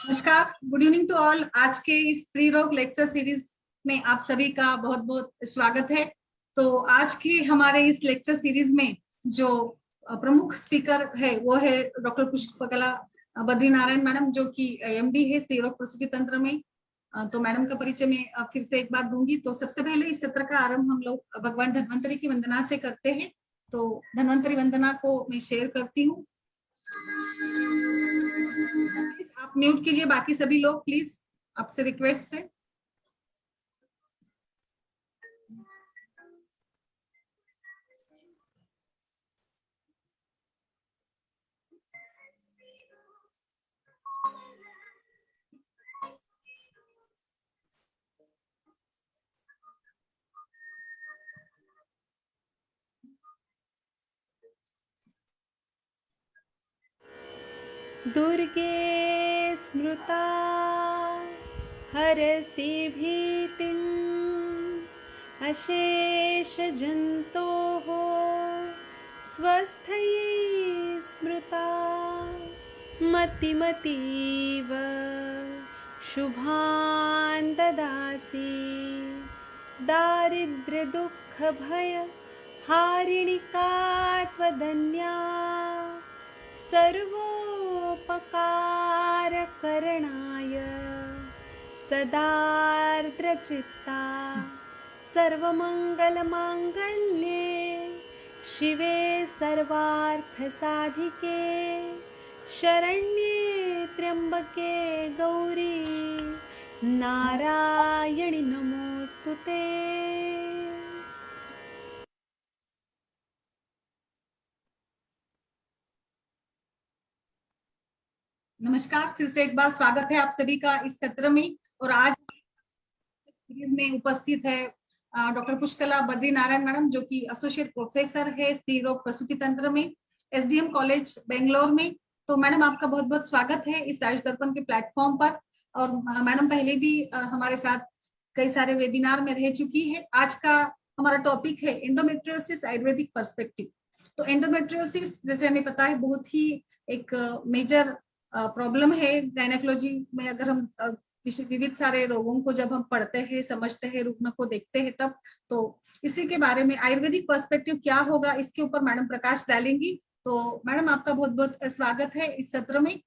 नमस्कार, good evening to all. आज के इस स्त्री रोग लेक्चर सीरीज में आप सभी का बहुत बहुत स्वागत है। तो आज के हमारे इस लेक्चर सीरीज में जो प्रमुख स्पीकर है वो है डॉक्टर पुष्पकला बद्रीनारायण मैडम, जो कि एमडी है स्त्री रोग प्रसूति तंत्र में। तो मैडम का परिचय मैं फिर से एक बार दूंगी। तो सबसे पहले इस सत्र का आरंभ हम लोग भगवान धन्वंतरी की वंदना से करते हैं। तो धन्वंतरी वंदना को मैं शेयर करती हूँ। आप म्यूट कीजिए, बाकी सभी लोग प्लीज, आपसे रिक्वेस्ट है। दुर्गे स्मृता हरसि भीतिम् अशेष जन्तोः स्वस्थये स्मृता मतिमतीव शुभान् ददासि दारिद्र्य दुःख भय हारिणिका त्वदन्या सर्वोपकारकरणाय सदार्द्रचित्ता सर्वमङ्गलमाङ्गल्ये शिवे सर्वार्थसाधिके शरण्ये त्र्यम्बके गौरी नारायणि नमोस्तुते। नमस्कार, फिर से एक बार स्वागत है आप सभी का इस सत्र में। और आज सीरीज में उपस्थित है डॉक्टर पुष्पकला बद्रीनारायण मैडम, जो कि एसोसिएट प्रोफेसर है स्त्री रोग प्रसूति तंत्र में एसडीएम कॉलेज बेंगलोर में। तो मैडम आपका बहुत बहुत स्वागत है इस आयुष दर्पण के प्लेटफॉर्म पर। और मैडम पहले भी हमारे साथ कई सारे वेबिनार में रह चुकी है। आज का हमारा टॉपिक है एंडोमेट्रियोसिस आयुर्वेदिक पर्सपेक्टिव। तो एंडोमेट्रियोसिस जैसे हमें पता है बहुत ही एक मेजर प्रॉब्लम है गायनेकोलॉजी में। अगर हम विविध सारे रोगों को जब हम पढ़ते हैं, समझते हैं, रुग्ण को देखते हैं तब, तो इसी के बारे में आयुर्वेदिक पर्सपेक्टिव क्या होगा इसके ऊपर मैडम प्रकाश डालेंगी। तो मैडम आपका बहुत बहुत स्वागत है इस सत्र में।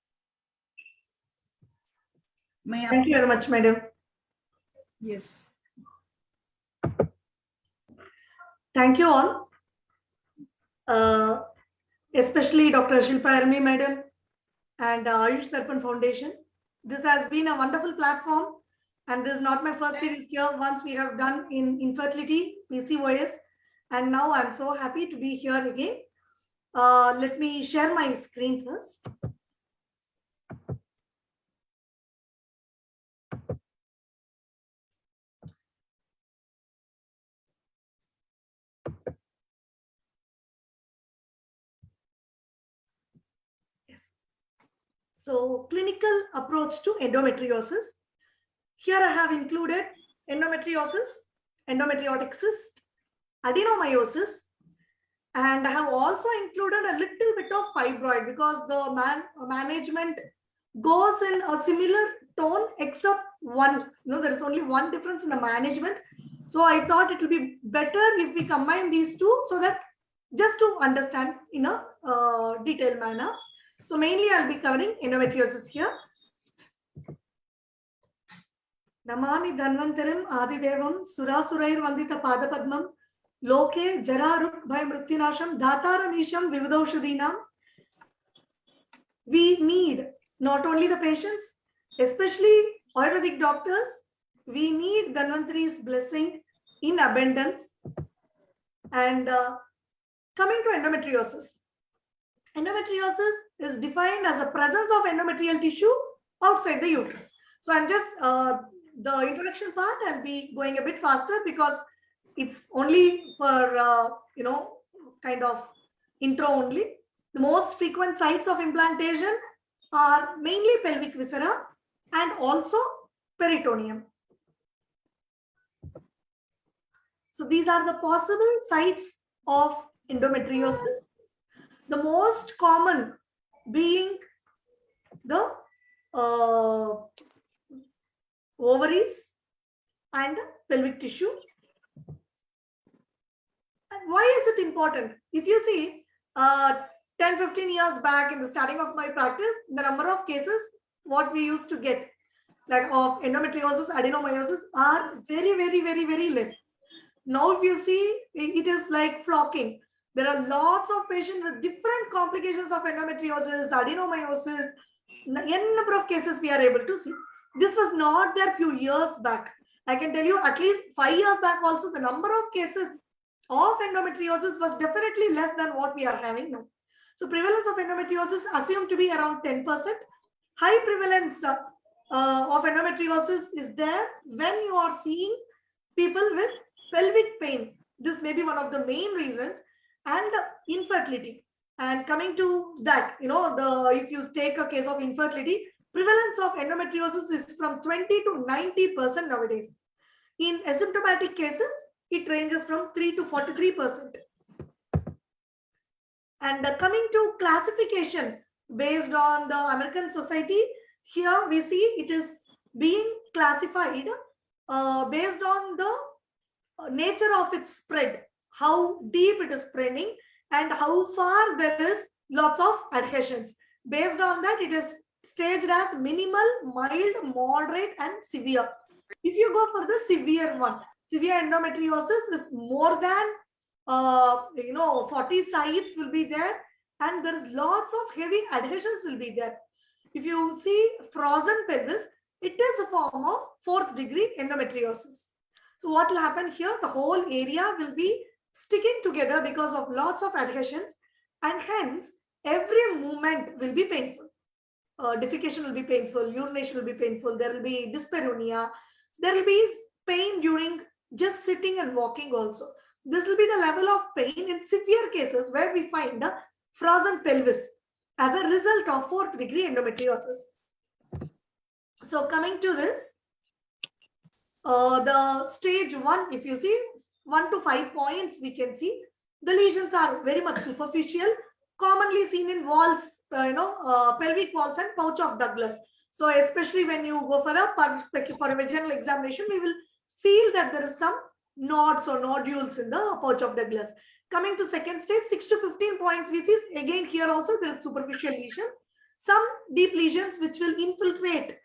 Thank you very much madam. Yes, thank you all, especially Dr. Shilpa Ermi madam and Ayush Darpan Foundation. This has been a wonderful platform, and this is not my first series here. Once we have done in infertility, PCOS, and now I'm so happy to be here again. Let me share my screen first. So, clinical approach to endometriosis. Here I have included endometriosis, endometriotic cyst, adenomyosis, and I have also included a little bit of fibroid because the management goes in a similar tone except one. There is only one difference in the management. So I thought it will be better if we combine these two so that just to understand in a detailed manner. So mainly I'll be covering endometriosis here. Namami Dhanvantaram Adidevam Surasurair Vandita Padapadmam Loke Jararuk Bhai Mrittinasham Dhataramisham Vividaushadinam. We need not only the patients, especially Ayurvedic doctors, we need Dhanvantari's blessing in abundance. And coming to endometriosis. Endometriosis is defined as the presence of endometrial tissue outside the uterus. So I'm just, the introduction part, I'll be going a bit faster because it's only for, kind of intro only. The most frequent sites of implantation are mainly pelvic viscera and also peritoneum. So these are the possible sites of endometriosis. The most common being the ovaries and pelvic tissue. And why is it important? If you see 10-15 years back in the starting of my practice, the number of cases what we used to get like of endometriosis, adenomyosis are very less. Now if you see, it is like flocking. There are lots of patients with different complications of endometriosis, adenomyosis, n number of cases we are able to see. This was not there few years back. I can tell you at least 5 years back also the number of cases of endometriosis was definitely less than what we are having now. So prevalence of endometriosis assumed to be around 10%. High prevalence of endometriosis is there when you are seeing people with pelvic pain. This may be one of the main reasons, and infertility. And coming to that, if you take a case of infertility, prevalence of endometriosis is from 20 to 90% nowadays. In asymptomatic cases, it ranges from 3 to 43%. And coming to classification based on the American Society, here we see it is being classified based on the nature of its spread, how deep it is spreading and how far there is lots of adhesions. Based on that, it is staged as minimal, mild, moderate and severe. If you go for the severe one, severe endometriosis is more than 40 sites will be there, and there is lots of heavy adhesions will be there. If you see frozen pelvis, it is a form of 4th degree endometriosis. So what will happen here? The whole area will be sticking together because of lots of adhesions, and hence every movement will be painful. Defecation will be painful, urination will be painful, there will be dyspareunia, there will be pain during just sitting and walking also. This will be the level of pain in severe cases where we find a frozen pelvis as a result of 4th degree endometriosis. So coming to this, the stage 1, if you see 1 to 5 points, we can see the lesions are very much superficial, commonly seen in walls, pelvic walls and pouch of Douglas. So especially when you go for a vaginal examination, we will feel that there is some nodes or nodules in the pouch of Douglas. Coming to second stage, 6 to 15 points, we see again here also there is superficial lesion, some deep lesions which will infiltrate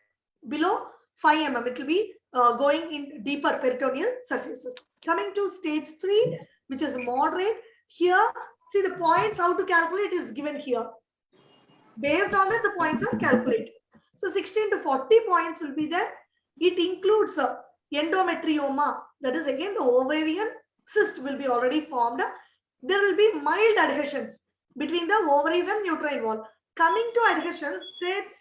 below 5 mm. It will be going in deeper peritoneal surfaces. Coming to stage 3, which is moderate, here see the points how to calculate is given here. Based on that, the points are calculated. So 16 to 40 points will be there. It includes endometrioma, that is again the ovarian cyst will be already formed. There will be mild adhesions between the ovaries and uterine wall. Coming to adhesions, stage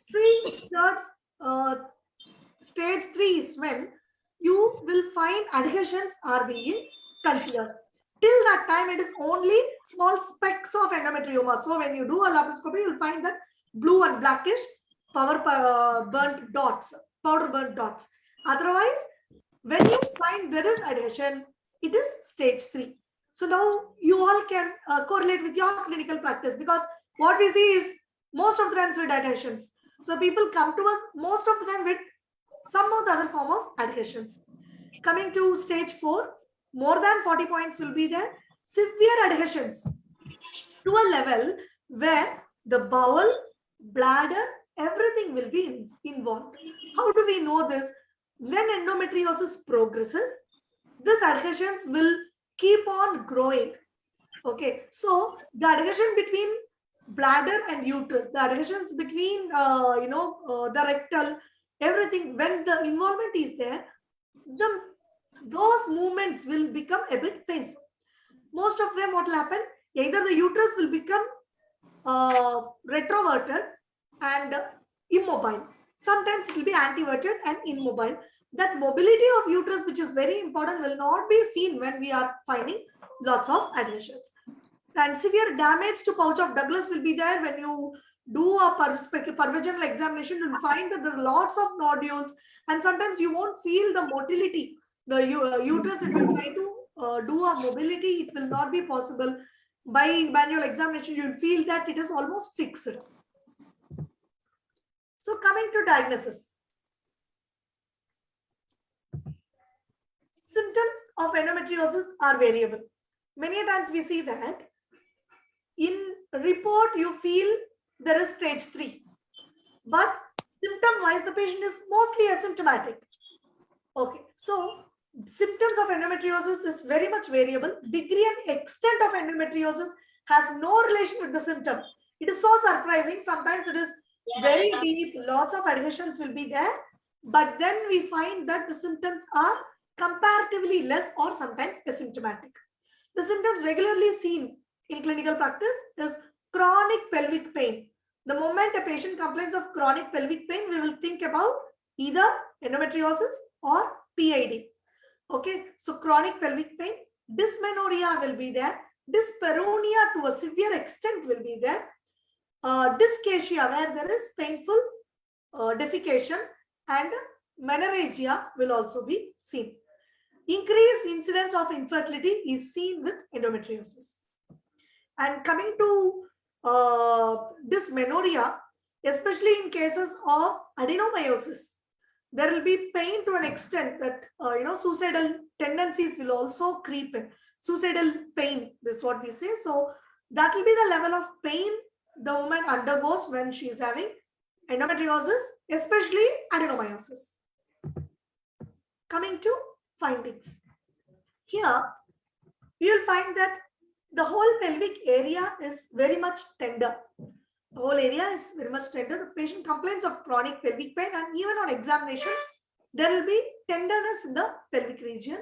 3 is when you will find adhesions are being considered. Till that time, it is only small specks of endometrioma. So when you do a laparoscopy, you will find that blue and blackish powder burnt dots. Otherwise, when you find there is adhesion, it is stage 3. So now you all can correlate with your clinical practice, because what we see is most of the times with adhesions. So people come to us most of the time with some or the other form of adhesions. Coming to stage 4, more than 40 points will be there. Severe adhesions to a level where the bowel, bladder, everything will be involved. How do we know this? When endometriosis progresses, these adhesions will keep on growing. Okay, so the adhesion between bladder and uterus, the adhesions between the rectal, everything, when the involvement is there, those movements will become a bit painful. Most of them, what will happen? Either the uterus will become retroverted and immobile. Sometimes it will be antiverted and immobile. That mobility of uterus, which is very important, will not be seen when we are finding lots of adhesions. And severe damage to pouch of Douglas will be there when you do a pervaginal examination. You will find that there are lots of nodules, and sometimes you won't feel the motility. The uterus, if you try to do a mobility, it will not be possible. By manual examination, you will feel that it is almost fixed. So coming to diagnosis. Symptoms of endometriosis are variable. Many times we see that in report you feel there is stage 3, but symptom wise the patient is mostly asymptomatic. Okay, so symptoms of endometriosis is very much variable. Degree and extent of endometriosis has no relation with the symptoms. It is so surprising. Sometimes it is very deep, lots of adhesions will be there, but then we find that the symptoms are comparatively less or sometimes asymptomatic. The symptoms regularly seen in clinical practice is chronic pelvic pain. The moment a patient complains of chronic pelvic pain, we will think about either endometriosis or PID. Okay, so chronic pelvic pain, dysmenorrhea will be there, dyspareunia to a severe extent will be there, dysphagia where there is painful defecation, and menorrhagia will also be seen. Increased incidence of infertility is seen with endometriosis. And coming to dysmenorrhea, especially in cases of adenomyosis, there will be pain to an extent that suicidal tendencies will also creep in. Suicidal pain, this is what we say. So that will be the level of pain the woman undergoes when she is having endometriosis, especially adenomyosis. Coming to findings. Here, you will find that the whole pelvic area is very much tender. The whole area is very much tender. The patient complains of chronic pelvic pain, and even on examination, there will be tenderness in the pelvic region.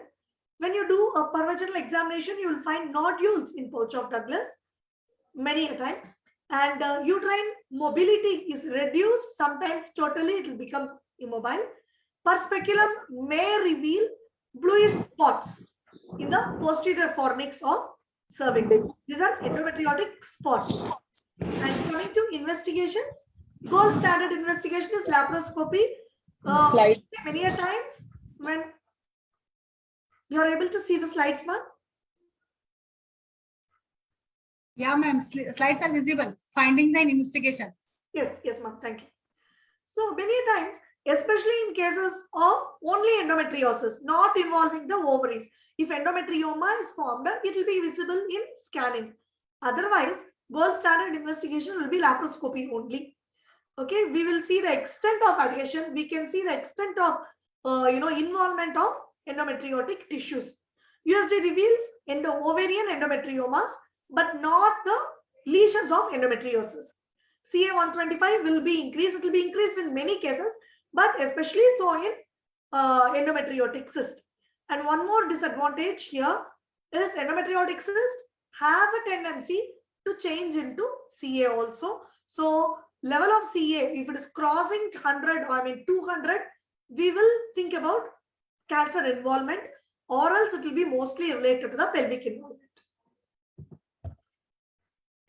When you do a pervaginal examination, you will find nodules in pouch of Douglas many times, and uterine mobility is reduced. Sometimes totally it will become immobile. Perspeculum may reveal bluish spots in the posterior fornix of cervix. These are endometriotic spots. And coming to investigations, gold standard investigation is laparoscopy. Many a times when you are able to see the slides, ma'am. Yeah, ma'am. Slides are visible. Findings and investigation. Yes, ma'am. Thank you. So many times, especially in cases of only endometriosis, not involving the ovaries, if endometrioma is formed, it will be visible in scanning. Otherwise, gold standard investigation will be laparoscopy only. Okay, we will see the extent of adhesion. We can see the extent of involvement of endometriotic tissues. USG reveals ovarian endometriomas, but not the lesions of endometriosis. CA125 will be increased. It will be increased in many cases, but especially so in endometriotic cyst. And one more disadvantage here is endometriotic cyst has a tendency to change into CA also. So level of CA, if it is crossing 100 or 200, we will think about cancer involvement, or else it will be mostly related to the pelvic involvement.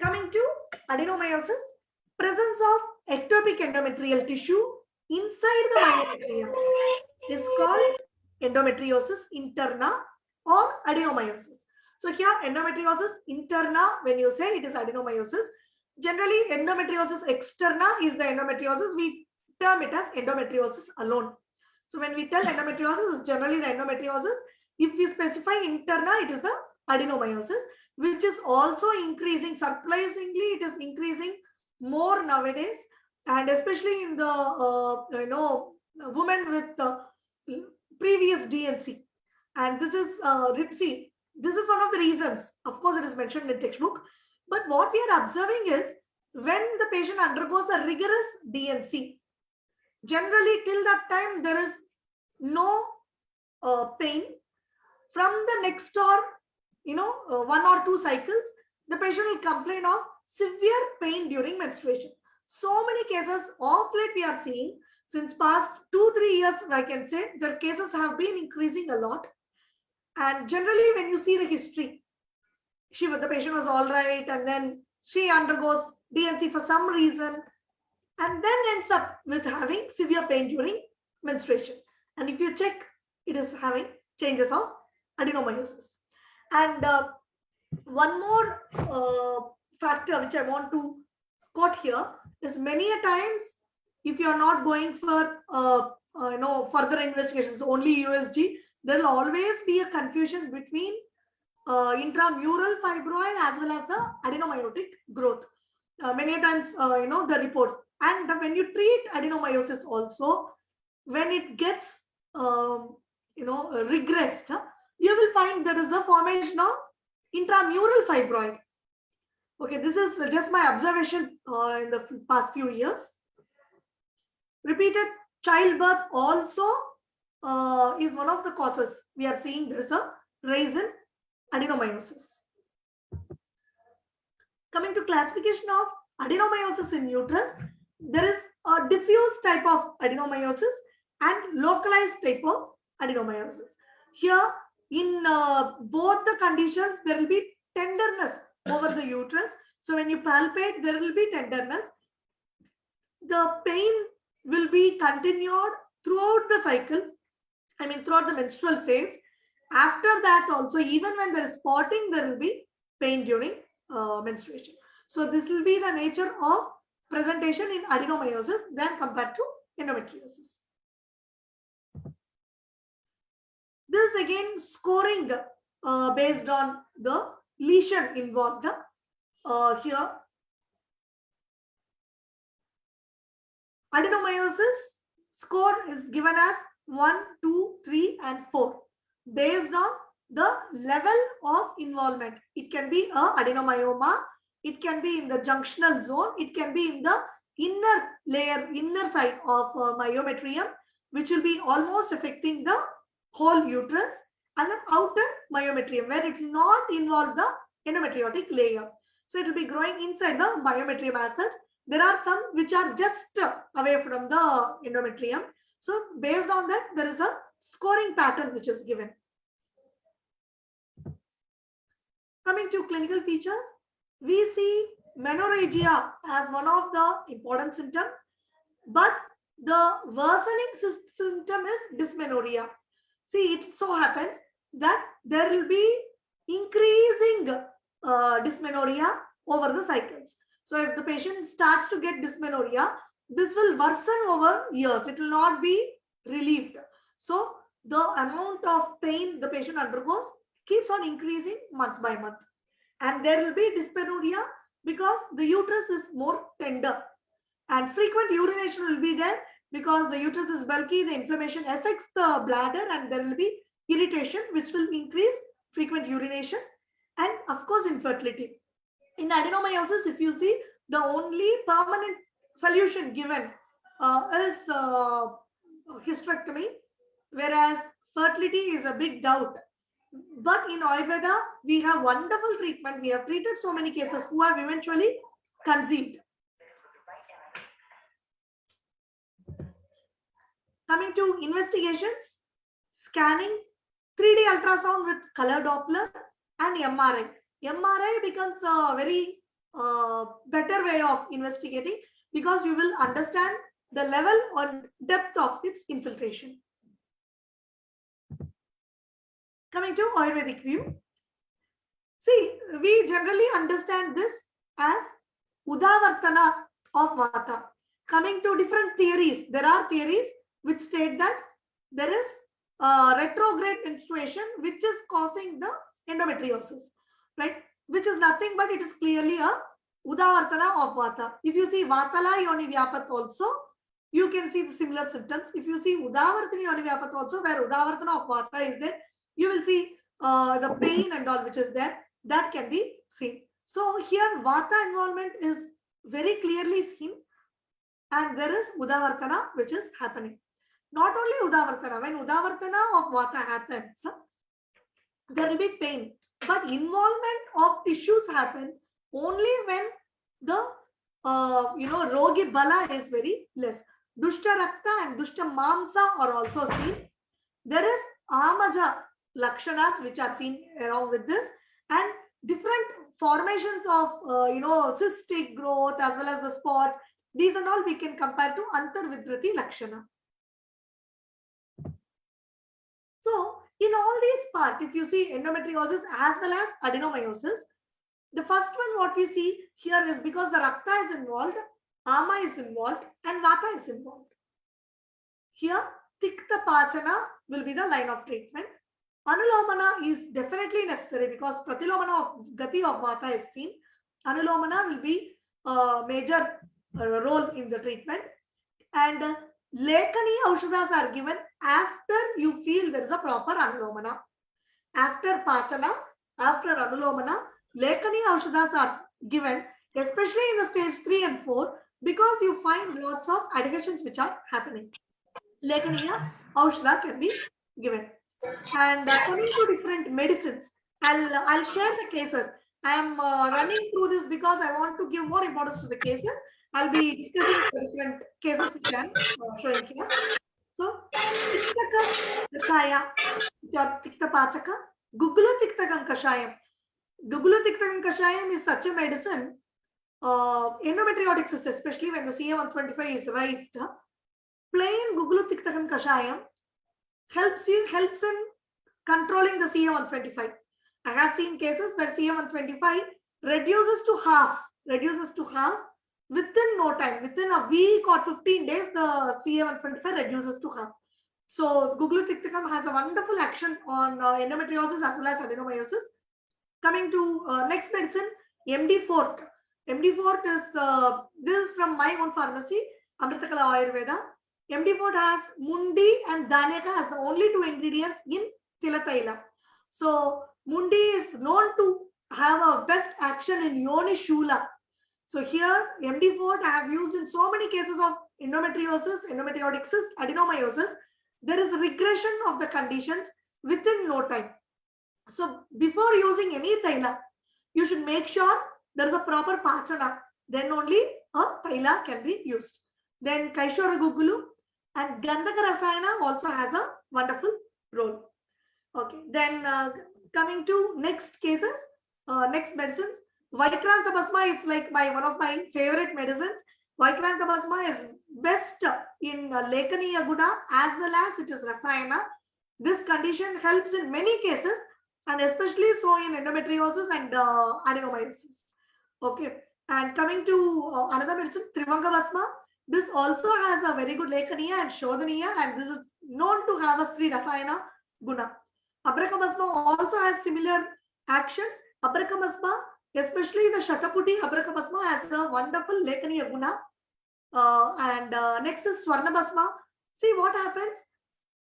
Coming to adenomyosis, presence of ectopic endometrial tissue inside the myometrium is called endometriosis interna or adenomyosis. So here endometriosis interna, when you say it is adenomyosis, generally endometriosis externa is the endometriosis. We term it as endometriosis alone. So when we tell endometriosis, it's generally the endometriosis. If we specify interna, it is the adenomyosis, which is also increasing. Surprisingly, it is increasing more nowadays, and especially in the women with previous DNC. And this is RIPSI. This is one of the reasons. Of course, it is mentioned in the textbook. But what we are observing is when the patient undergoes a rigorous DNC, generally till that time there is no pain. From the next or 1 or 2 cycles, the patient will complain of severe pain during menstruation. So many cases of late we are seeing since past 2-3 years, I can say the cases have been increasing a lot. And generally when you see the history, the patient was all right, and then she undergoes DNC for some reason, and then ends up with having severe pain during menstruation. And if you check, it is having changes of adenomyosis. And one more factor which I want to quote here is many a times if you are not going for further investigations, only USG, there will always be a confusion between intramural fibroid as well as the adenomyotic growth. Many times, the reports. And when you treat adenomyosis also, when it gets, regressed, you will find there is a formation of intramural fibroid. Okay, this is just my observation in the past few years. Repeated childbirth also is one of the causes. We are seeing there is a rise in adenomyosis. Coming to classification of adenomyosis in uterus, there is a diffuse type of adenomyosis and localized type of adenomyosis. Here, in both the conditions, there will be tenderness over the uterus. So when you palpate, there will be tenderness. The pain will be continued throughout the cycle, throughout the menstrual phase. After that also, even when there is spotting, there will be pain during menstruation. So this will be the nature of presentation in adenomyosis than compared to endometriosis. This is again scoring based on the lesion involved here. Adenomyosis score is given as 1, 2, 3 and 4 based on the level of involvement. It can be a adenomyoma, it can be in the junctional zone, it can be in the inner layer, inner side of myometrium, which will be almost affecting the whole uterus, and then outer myometrium where it will not involve the endometriotic layer. So it will be growing inside the myometrium as such. There are some which are just away from the endometrium. So based on that, there is a scoring pattern which is given. Coming to clinical features, we see menorrhagia as one of the important symptoms, but the worsening symptom is dysmenorrhea. See, it so happens that there will be increasing dysmenorrhea over the cycles. So if the patient starts to get dysmenorrhea, this will worsen over years. It will not be relieved. So the amount of pain the patient undergoes keeps on increasing month by month. And there will be dysmenorrhea because the uterus is more tender. And frequent urination will be there because the uterus is bulky, the inflammation affects the bladder, and there will be irritation which will increase frequent urination, and of course infertility. In adenomyosis, if you see, the only permanent solution given is hysterectomy, whereas fertility is a big doubt. But in Ayurveda, we have wonderful treatment. We have treated so many cases who have eventually conceived. Coming to investigations, scanning, 3D ultrasound with color Doppler and MRI. MRI becomes a very better way of investigating because you will understand the level or depth of its infiltration. Coming to Ayurvedic view, see, we generally understand this as Udavartana of Vata. Coming to different theories, there are theories which state that there is retrograde menstruation which is causing the endometriosis, right? Which is nothing but it is clearly a Udavartana of Vata. If you see Vatala Yoni Vyapat also, you can see the similar symptoms. If you see Udavartani Yoni Vyapat also, where Udavartana of Vata is there, you will see the pain and all which is there, that can be seen. So here Vata involvement is very clearly seen, and there is Udavartana which is happening. Not only Udavartana, when Udavartana of Vata happens, there will be pain, but involvement of tissues happen only when the Rogi Bala is very less. Dushta Rakta and Dushta Mamsa are also seen. There is Amaja Lakshanas which are seen along with this, and different formations of cystic growth as well as the spots. These and all we can compare to Antarvidrati Lakshana. So in all these parts, if you see endometriosis as well as adenomyosis, the first one what we see here is because the Rakta is involved, Ama is involved, and Vata is involved. Here, Tikta Pachana will be the line of treatment. Anulomana is definitely necessary because Pratilomana of Gati of Vata is seen. Anulomana will be a major role in the treatment. And Lekani Aushadas are given after you feel there is a proper Anulomana. After Pachana, after Anulomana, Lekani Aushadas are given, especially in the stage 3 and 4, because you find lots of adhesions which are happening. Lekaniya Aushadha can be given. And coming to different medicines, I'll share the cases. I am running through this because I want to give more importance to the cases. I'll be discussing the different cases which I am showing here. So, Tiktaka Kashaya, Tikta Pachaka, Gugula Tiktakam Kashayam. Gugula Tiktakam Kashayam is such a medicine, endometriotic cyst, especially when the CA125 is raised. Plain Gugulu Tiktakam Kashayam helps in controlling the CA125. I have seen cases where CA125 reduces to half within no time, within a week or 15 days, the CA125 reduces to half. So Gugulu Tiktakam has a wonderful action on endometriosis as well as adenomyosis. Coming to next medicine, MD Fort. MD Fort is this is from my own pharmacy, Amritakala Ayurveda. MD Fort has Mundi and Dhaneka as the only two ingredients in Tilataila. So Mundi is known to have a best action in Yoni Shula. So here MD Fort I have used in so many cases of endometriosis, endometriotic cyst, adenomyosis. There is a regression of the conditions within no time. So before using any Taila, you should make sure there is a proper Pachana. Then only a Taila can be used. Then Kaishora Gugulu and Gandhaka Rasayana also has a wonderful role. Okay, then coming to next cases, next medicines. Vaikranta Bhasma is like one of my favorite medicines. Vaikranta Bhasma is best in Lekaniya Guna as well as it is Rasayana. This condition helps in many cases and especially so in endometriosis and adenomyosis. Okay, and coming to another medicine, Trivanga Bhasma. This also has a very good Lekaniya and Shodhaniya, and this is known to have a Sri Rasayana Guna. Abraka Bhasma also has similar action. Abraka Bhasma, especially the Shataputi Abraka Bhasma, has a wonderful Lekaniya Guna. And next is Swarna Bhasma. See what happens.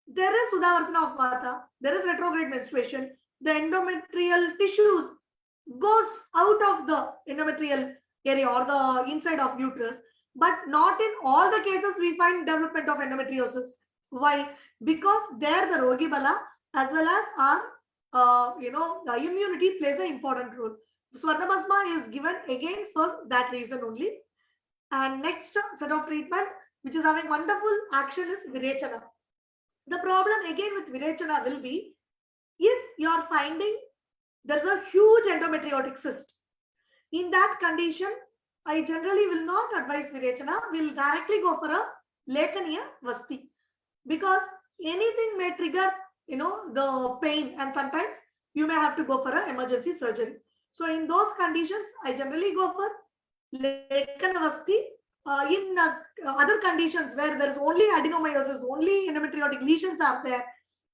There is Sudavartana of Vata. There is retrograde menstruation. The endometrial tissues goes out of the endometrial area or the inside of uterus. But not in all the cases we find development of endometriosis. Why? Because there the Rogi Bala as well as our the immunity plays an important role. Swarna Bhasma is given again for that reason only. And next set of treatment which is having wonderful action is Virechana. The problem again with Virechana will be if you are finding there is a huge endometriotic cyst. In that condition, I generally will not advise Virechana. We'll directly go for a Lekaniya Vasti because anything may trigger, the pain, and sometimes you may have to go for an emergency surgery. So in those conditions, I generally go for Lekana Vasti. In other conditions where there is only adenomyosis, only endometriotic lesions are there,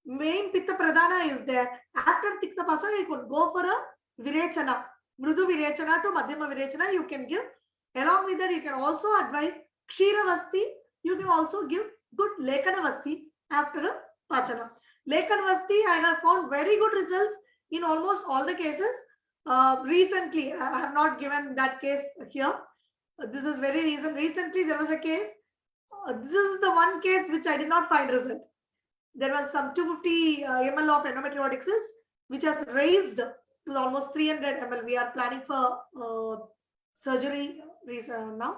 main Pitta Pradhana is there. After Tikta Pasana, you could go for a Virechana, Mrudu Virechana to Madhyama Virechana, you can give. Along with that, you can also advise Kshira Vasti. You can also give good Lekana Vasti after a Pachana. Lekana Vasti, I have found very good results in almost all the cases. Recently, I have not given that case here. This is very recent. Recently, there was a case. This is the one case which I did not find result. There was some 250 ml of endometriotic cyst, which has raised to almost 300 ml. We are planning for surgery now.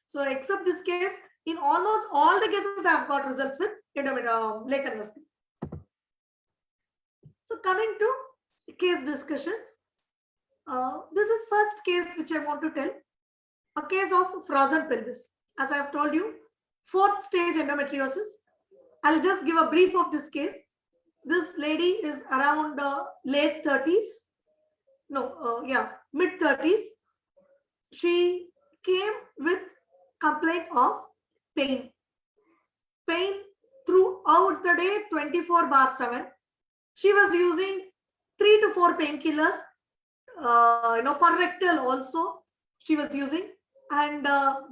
So, except this case, in almost all the cases, I have got results with Lekana Vasti. So, coming to case discussions. This is first case which I want to tell. A case of frozen pelvis. As I have told you, 4th stage endometriosis. I'll just give a brief of this case. This lady is around late 30s. No, mid 30s. She came with complaint of pain. Pain throughout the day, 24/7. She was using 3 to 4 painkillers, per rectal also she was using, and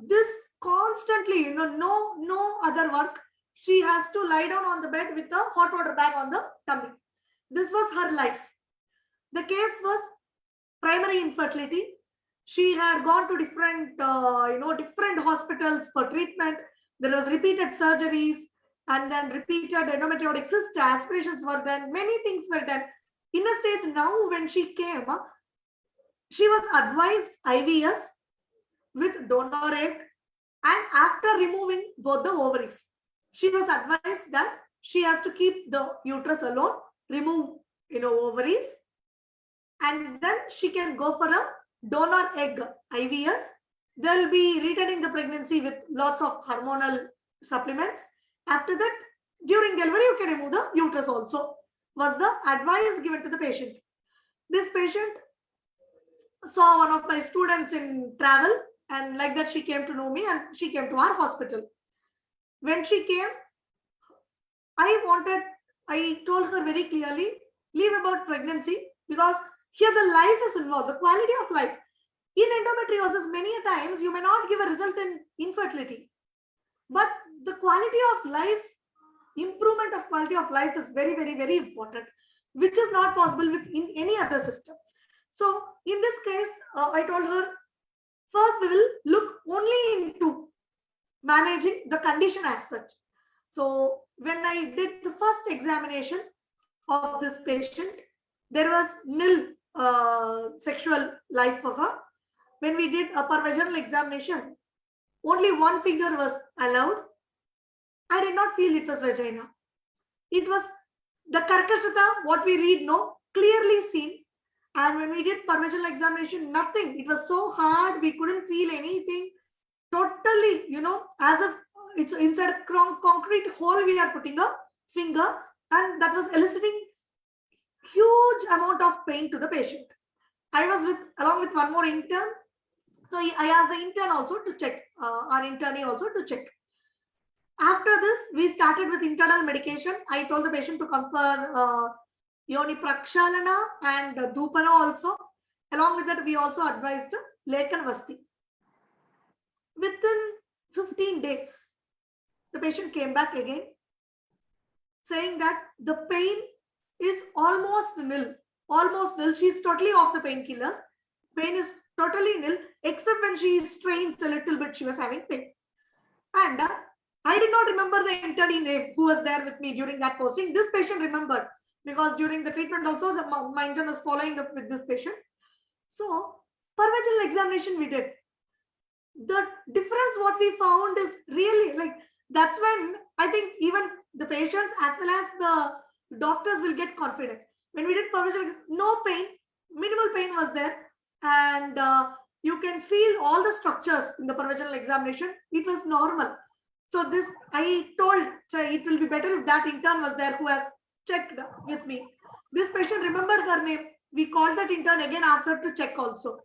this constantly, no other work. She has to lie down on the bed with a hot water bag on the tummy. This was her life. The case was primary infertility. She had gone to different hospitals for treatment. There was repeated surgeries, and then repeated endometriotic cyst aspirations were done. Many things were done. In a stage now, when she came, she was advised IVF with donor egg, and after removing both the ovaries, she was advised that she has to keep the uterus alone, remove ovaries, and then she can go for a donor egg IVF. They'll be retaining the pregnancy with lots of hormonal supplements. After that, during delivery, you can remove the uterus also, was the advice given to the patient. This patient saw one of my students in travel, and like that she came to know me, and she came to our hospital. When she came, I told her very clearly, leave about pregnancy, because here the life is involved, the quality of life. In endometriosis, many a times you may not give a result in infertility, but the quality of life, improvement of quality of life is very, very, very important, which is not possible with in any other system. So in this case, I told her, first we will look only into managing the condition as such. So when I did the first examination of this patient, there was nil sexual life for her. When we did a per-vaginal examination, only one finger was allowed. I did not feel it was vagina. It was the karkashata, what we read, clearly seen. And when we did per-vaginal examination, nothing. It was so hard, we couldn't feel anything. Totally, as if it's inside a concrete hole we are putting a finger, and that was eliciting huge amount of pain to the patient. I was along with one more intern. So I asked the intern also to check, our internee also to check. After this, we started with internal medication. I told the patient to come for yoni prakshalana and dhupana also. Along with that, we also advised Lekan Vasti. Within 15 days, the patient came back again, saying that the pain is almost nil. Almost nil. She's totally off the painkillers. Pain is totally nil, except when she strains a little bit, she was having pain. And I did not remember the internee name who was there with me during that posting. This patient remembered, because during the treatment also, my intern was following up with this patient. So, per-vaginal examination we did. The difference what we found is really, like, that's when I think even the patients as well as the doctors will get confidence. When we did per-vaginal, no pain, minimal pain was there, and you can feel all the structures in the per-vaginal examination. It was normal. So this, I told, it will be better if that intern was there who has checked with me. This patient remembered her name. We called that intern again, asked her to check also.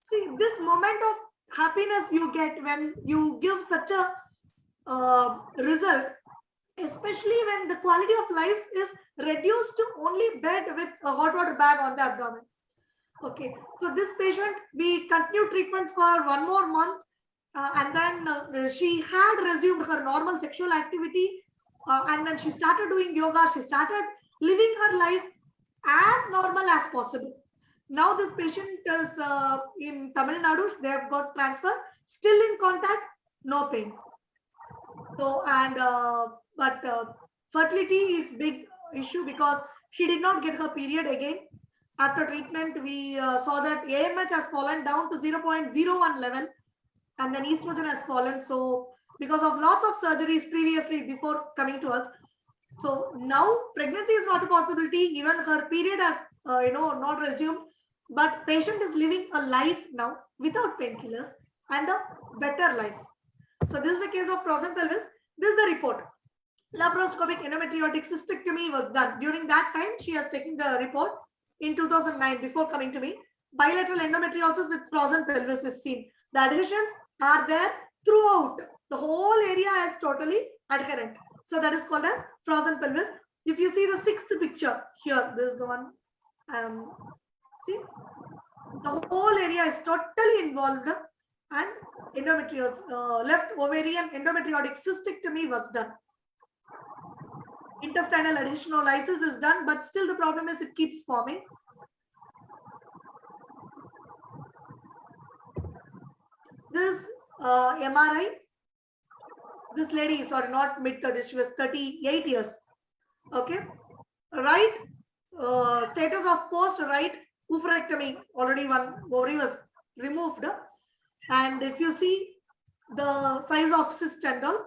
See, this moment of happiness you get when you give such a result, especially when the quality of life is reduced to only bed with a hot water bag on the abdomen. Okay, so this patient, we continued treatment for 1 more month, and then she had resumed her normal sexual activity, and then she started doing yoga. She started living her life as normal as possible. Now this patient is in Tamil Nadu. They have got transfer, still in contact, no pain. So, and but fertility is big issue, because she did not get her period again. After treatment, we saw that AMH has fallen down to 0.01 level, and then estrogen has fallen. So because of lots of surgeries previously before coming to us, so now pregnancy is not a possibility. Even her period has not resumed, but patient is living a life now without painkillers and a better life. So this is the case of frozen pelvis. This is the report. Laparoscopic endometriotic cystectomy was done. During that time, she has taken the report in 2009 before coming to me. Bilateral endometriosis with frozen pelvis is seen. The adhesions are there. throughout. The whole area is totally adherent. So that is called as frozen pelvis. If you see the sixth picture here, this is the one. See, the whole area is totally involved, and left ovarian endometriotic cystectomy was done. Intestinal adhesionolysis is done, but still the problem is it keeps forming. This MRI, this lady, sorry, not mid-30s, she was 38 years. Okay, right status of post-right oophorectomy, already one ovary was removed. And if you see the size of cyst and all,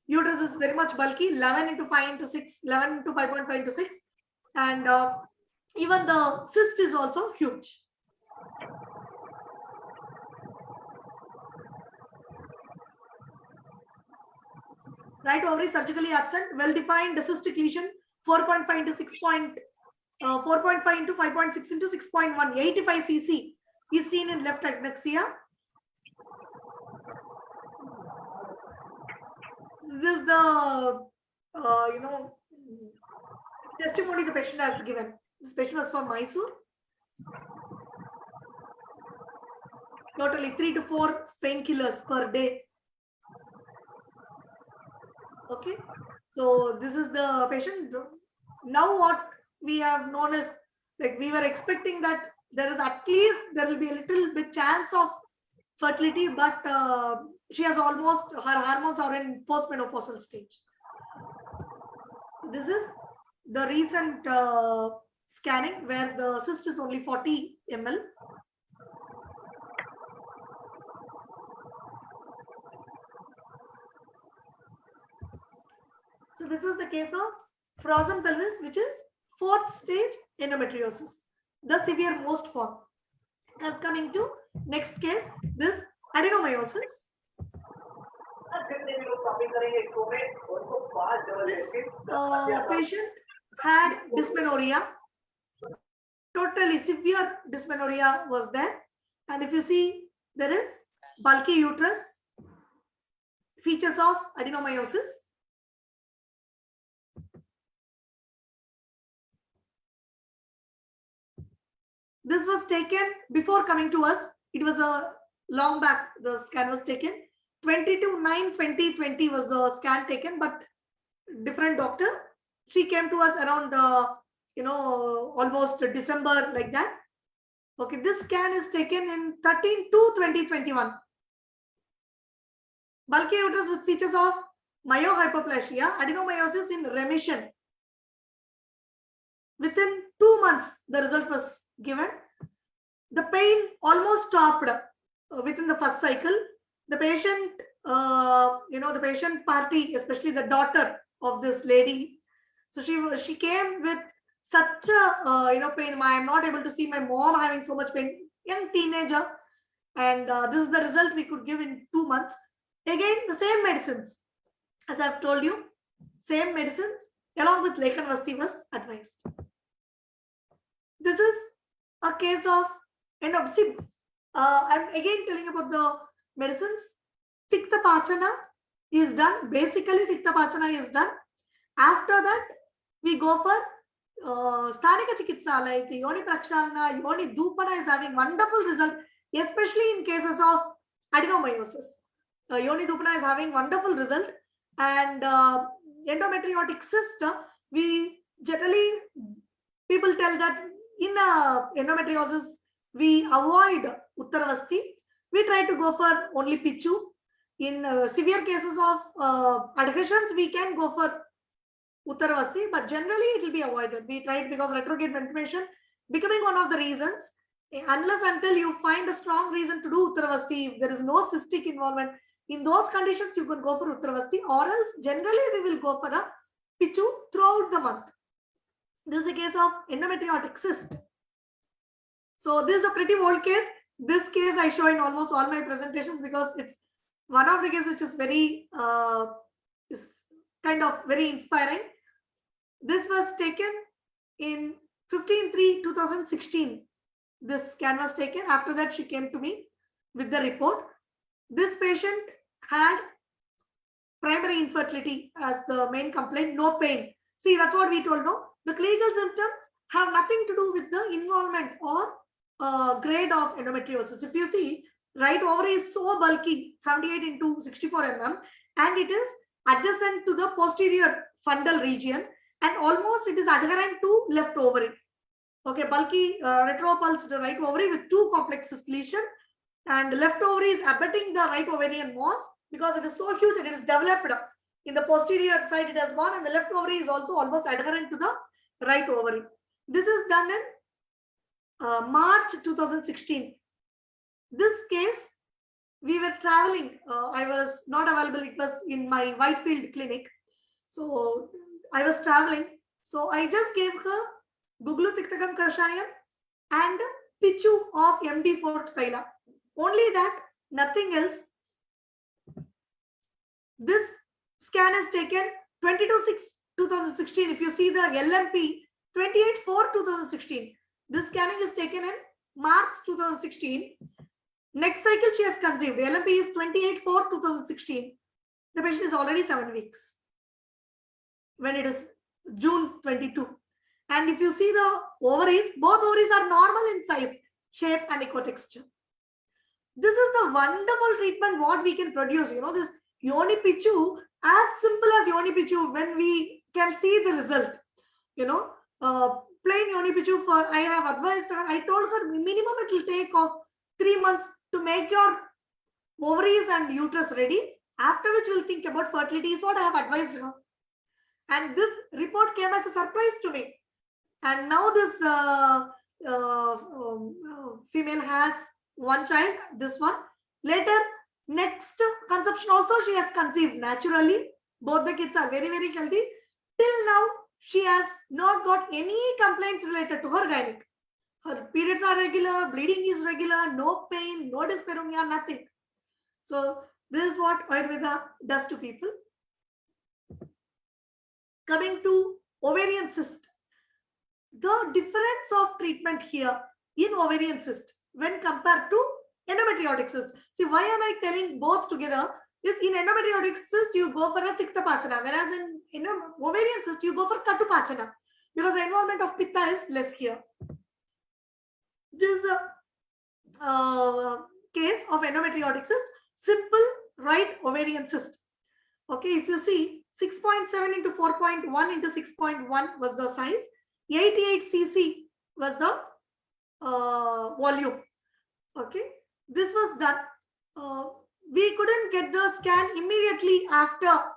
uterus is very much bulky, 11 into 5 into 6, 11 into 5.5 into 6. And even the cyst is also huge. Right ovary surgically absent, well-defined cystic lesion, 4.5 into 4.5 into 5.6 into 6.1, 85 cc is seen in left adnexia. This is the testimony the patient has given. This patient was from Mysore. Totally 3 to 4 painkillers per day. Okay, so this is the patient. Now what we have known is, like, we were expecting that there is at least there will be a little bit chance of fertility, but she has almost, her hormones are in postmenopausal stage. This is the recent scanning where the cyst is only 40 ml. So this was the case of frozen pelvis, which is 4th stage endometriosis, the severe most form. Now coming to next case, this adenomyosis. This patient had dysmenorrhea. Totally severe dysmenorrhea was there. And if you see, there is bulky uterus, features of adenomyosis. This was taken before coming to us. It was a long back, the scan was taken. 22/9/2020 was the scan taken, but different doctor. She came to us around, almost December, like that. Okay, this scan is taken in 13/2/2021. Bulky uterus with features of myohypoplasia, adenomyosis in remission. Within 2 months, the result was given. The pain almost stopped within the first cycle. The patient, the patient party, especially the daughter of this lady, so she came with such a pain. I am not able to see my mom having so much pain. Young teenager, and this is the result we could give in 2 months. Again, the same medicines, as I've told you, same medicines along with Lekan Vasti was advised. This is a case of endopsy. I'm again telling about the medicines. Tikta Pachana is done. Basically, Tikta Pachana is done. After that, we go for Sthanika Chikitsa, like Yoni Prakshalana, Yoni Dupana is having wonderful result, especially in cases of adenomyosis. Yoni Dupana is having wonderful result, and endometriotic cyst, we generally, people tell that in endometriosis, we avoid Uttaravasti. We try to go for only Pichu. In severe cases of adhesions, we can go for Uttaravasti, but generally it will be avoided. We tried because retrograde ventilation becoming one of the reasons. Unless until you find a strong reason to do Uttaravasti, if there is no cystic involvement, in those conditions you can go for Uttaravasti, or else generally we will go for a Pichu throughout the month. This is a case of endometriotic cyst. So this is a pretty old case. This case I show in almost all my presentations because it's one of the cases which is very is kind of very inspiring. This was taken in 15/3/2016. This scan was taken. After that, she came to me with the report. This patient had primary infertility as the main complaint, no pain. See, that's what we told, no? The clinical symptoms have nothing to do with the involvement or grade of endometriosis. If you see, right ovary is so bulky, 78 into 64 mm, and it is adjacent to the posterior fundal region, and almost it is adherent to left ovary. Okay, bulky retropulsed right ovary with two complex lesion, and left ovary is abutting the right ovarian mass because it is so huge and it is developed in the posterior side. It has gone, and the left ovary is also almost adherent to the right ovary. This is done in March 2016. This case, we were traveling. I was not available. It was in my Whitefield clinic. So I was traveling. So I just gave her Guglu Tiktakam Kashayam and Pichu of MD4 Thaila. Only that, nothing else. This scan is taken 22/6/2016. If you see the LMP 28/4/2016, this scanning is taken in March 2016. Next cycle she has conceived. LMP is 28/4/2016. The patient is already 7 weeks when it is June 22. And if you see the ovaries, both ovaries are normal in size, shape, and ecotexture. This is the wonderful treatment what we can produce. You know, this Yoni Pichu, as simple as Yoni Pichu, when we can see the result. You know, plain Yoni Pichu for, I have advised her, I told her minimum it will take of 3 months to make your ovaries and uterus ready, after which we'll think about fertility, is what I have advised her. And this report came as a surprise to me. And now this female has one child, this one. Later, next conception also she has conceived naturally. Both the kids are very, very healthy. Till now, she has not got any complaints related to her gynec. Her periods are regular, bleeding is regular, no pain, no dyspareunia, nothing. So this is what Ayurveda does to people. Coming to ovarian cyst. The difference of treatment here in ovarian cyst when compared to endometriotic cyst. See, why am I telling both together? Is in endometriotic cyst you go for a Tikta Pachana, whereas in ovarian cyst you go for Katu Pachana, because the involvement of Pitta is less here. This is a case of endometriotic cyst, simple right ovarian cyst. Okay, if you see 6.7 into 4.1 into 6.1 was the size, 88 cc was the volume. Okay, this was done. We couldn't get the scan immediately after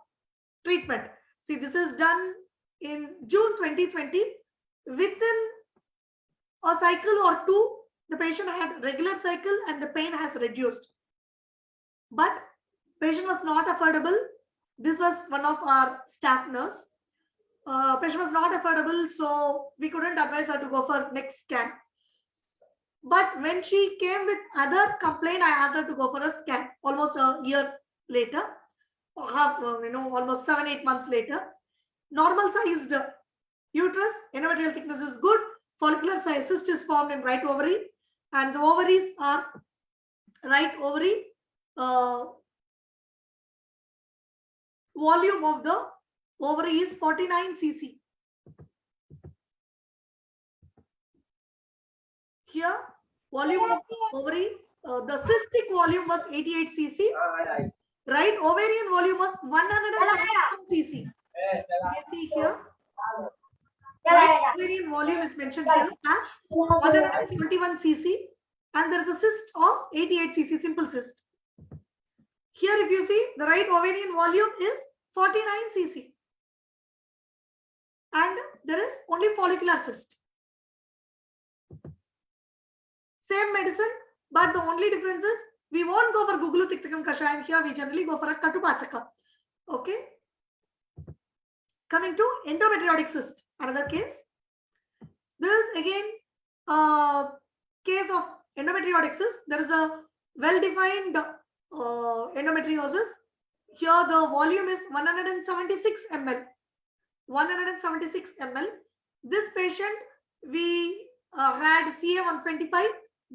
treatment. See, this is done in June 2020. Within a cycle or two, the patient had regular cycle and the pain has reduced. But patient was not affordable. This was one of our staff nurse. Patient was not affordable, so we couldn't advise her to go for next scan. But when she came with other complaint, I asked her to go for a scan almost a year later, almost 7-8 months later. Normal sized uterus, endometrial thickness is good, follicular size cyst is formed in right ovary, and the ovaries are right ovary. Volume of the ovary is 49 cc. Here, volume of ovary, the cystic volume was 88 cc. Right ovarian volume was 171 cc. You see here, right ovarian volume is mentioned here as 171 cc, and there is a cyst of 88 cc, simple cyst. Here, if you see, the right ovarian volume is 49 cc, and there is only follicular cyst. Same medicine, but the only difference is we won't go for Guglu Tiktakam Kashayam here. We generally go for a Katu Pachaka. Okay. Coming to endometriotic cyst, another case. This is again a case of endometriotic cyst. There is a well-defined endometriosis. Here the volume is 176 ml. 176 ml. This patient, we had CA125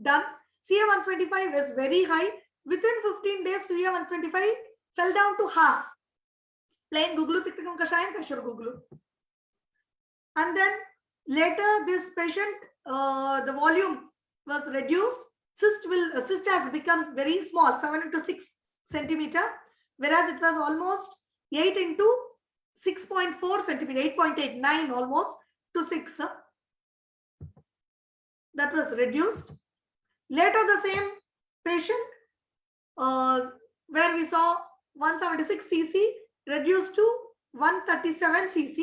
done. CA125 is very high. Within 15 days, CA125 fell down to half. Plain guglu tiktikam kashayam kashur guglu. And then later this patient, the volume was reduced. Cyst has become very small, 7 into 6 centimeter, whereas it was almost 8 into 6.4 centimeter, 8.89 almost to 6. That was reduced. Later the same patient, where we saw 176 cc reduced to 137 cc.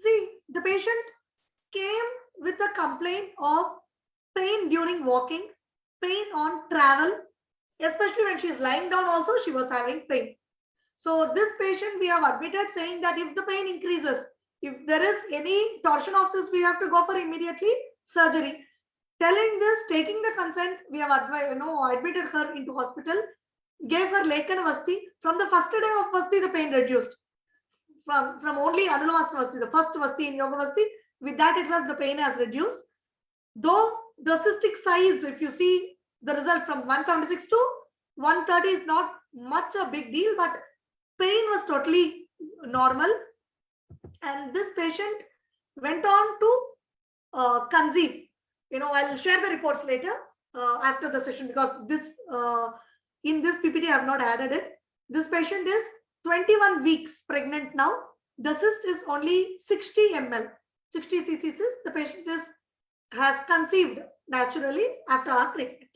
See, the patient came with a complaint of pain during walking, pain on travel, especially when she is lying down also she was having pain. So this patient we have admitted, saying that if the pain increases, if there is any torsion of cyst, we have to go for immediately surgery. Telling this, taking the consent, we have admitted her into hospital, gave her Lekan Vasti. From the first day of Vasti, the pain reduced. From only Anulama Vasti, the first Vasti in Yoga Vasti, with that itself the pain has reduced. Though the cystic size, if you see the result from 176 to 130 is not much a big deal, but pain was totally normal. And this patient went on to conceive. I'll share the reports later after the session, because this in this PPT I have not added it. This patient is 21 weeks pregnant now. The cyst is only 60 ml, 60 cc. The patient has conceived naturally after our treatment.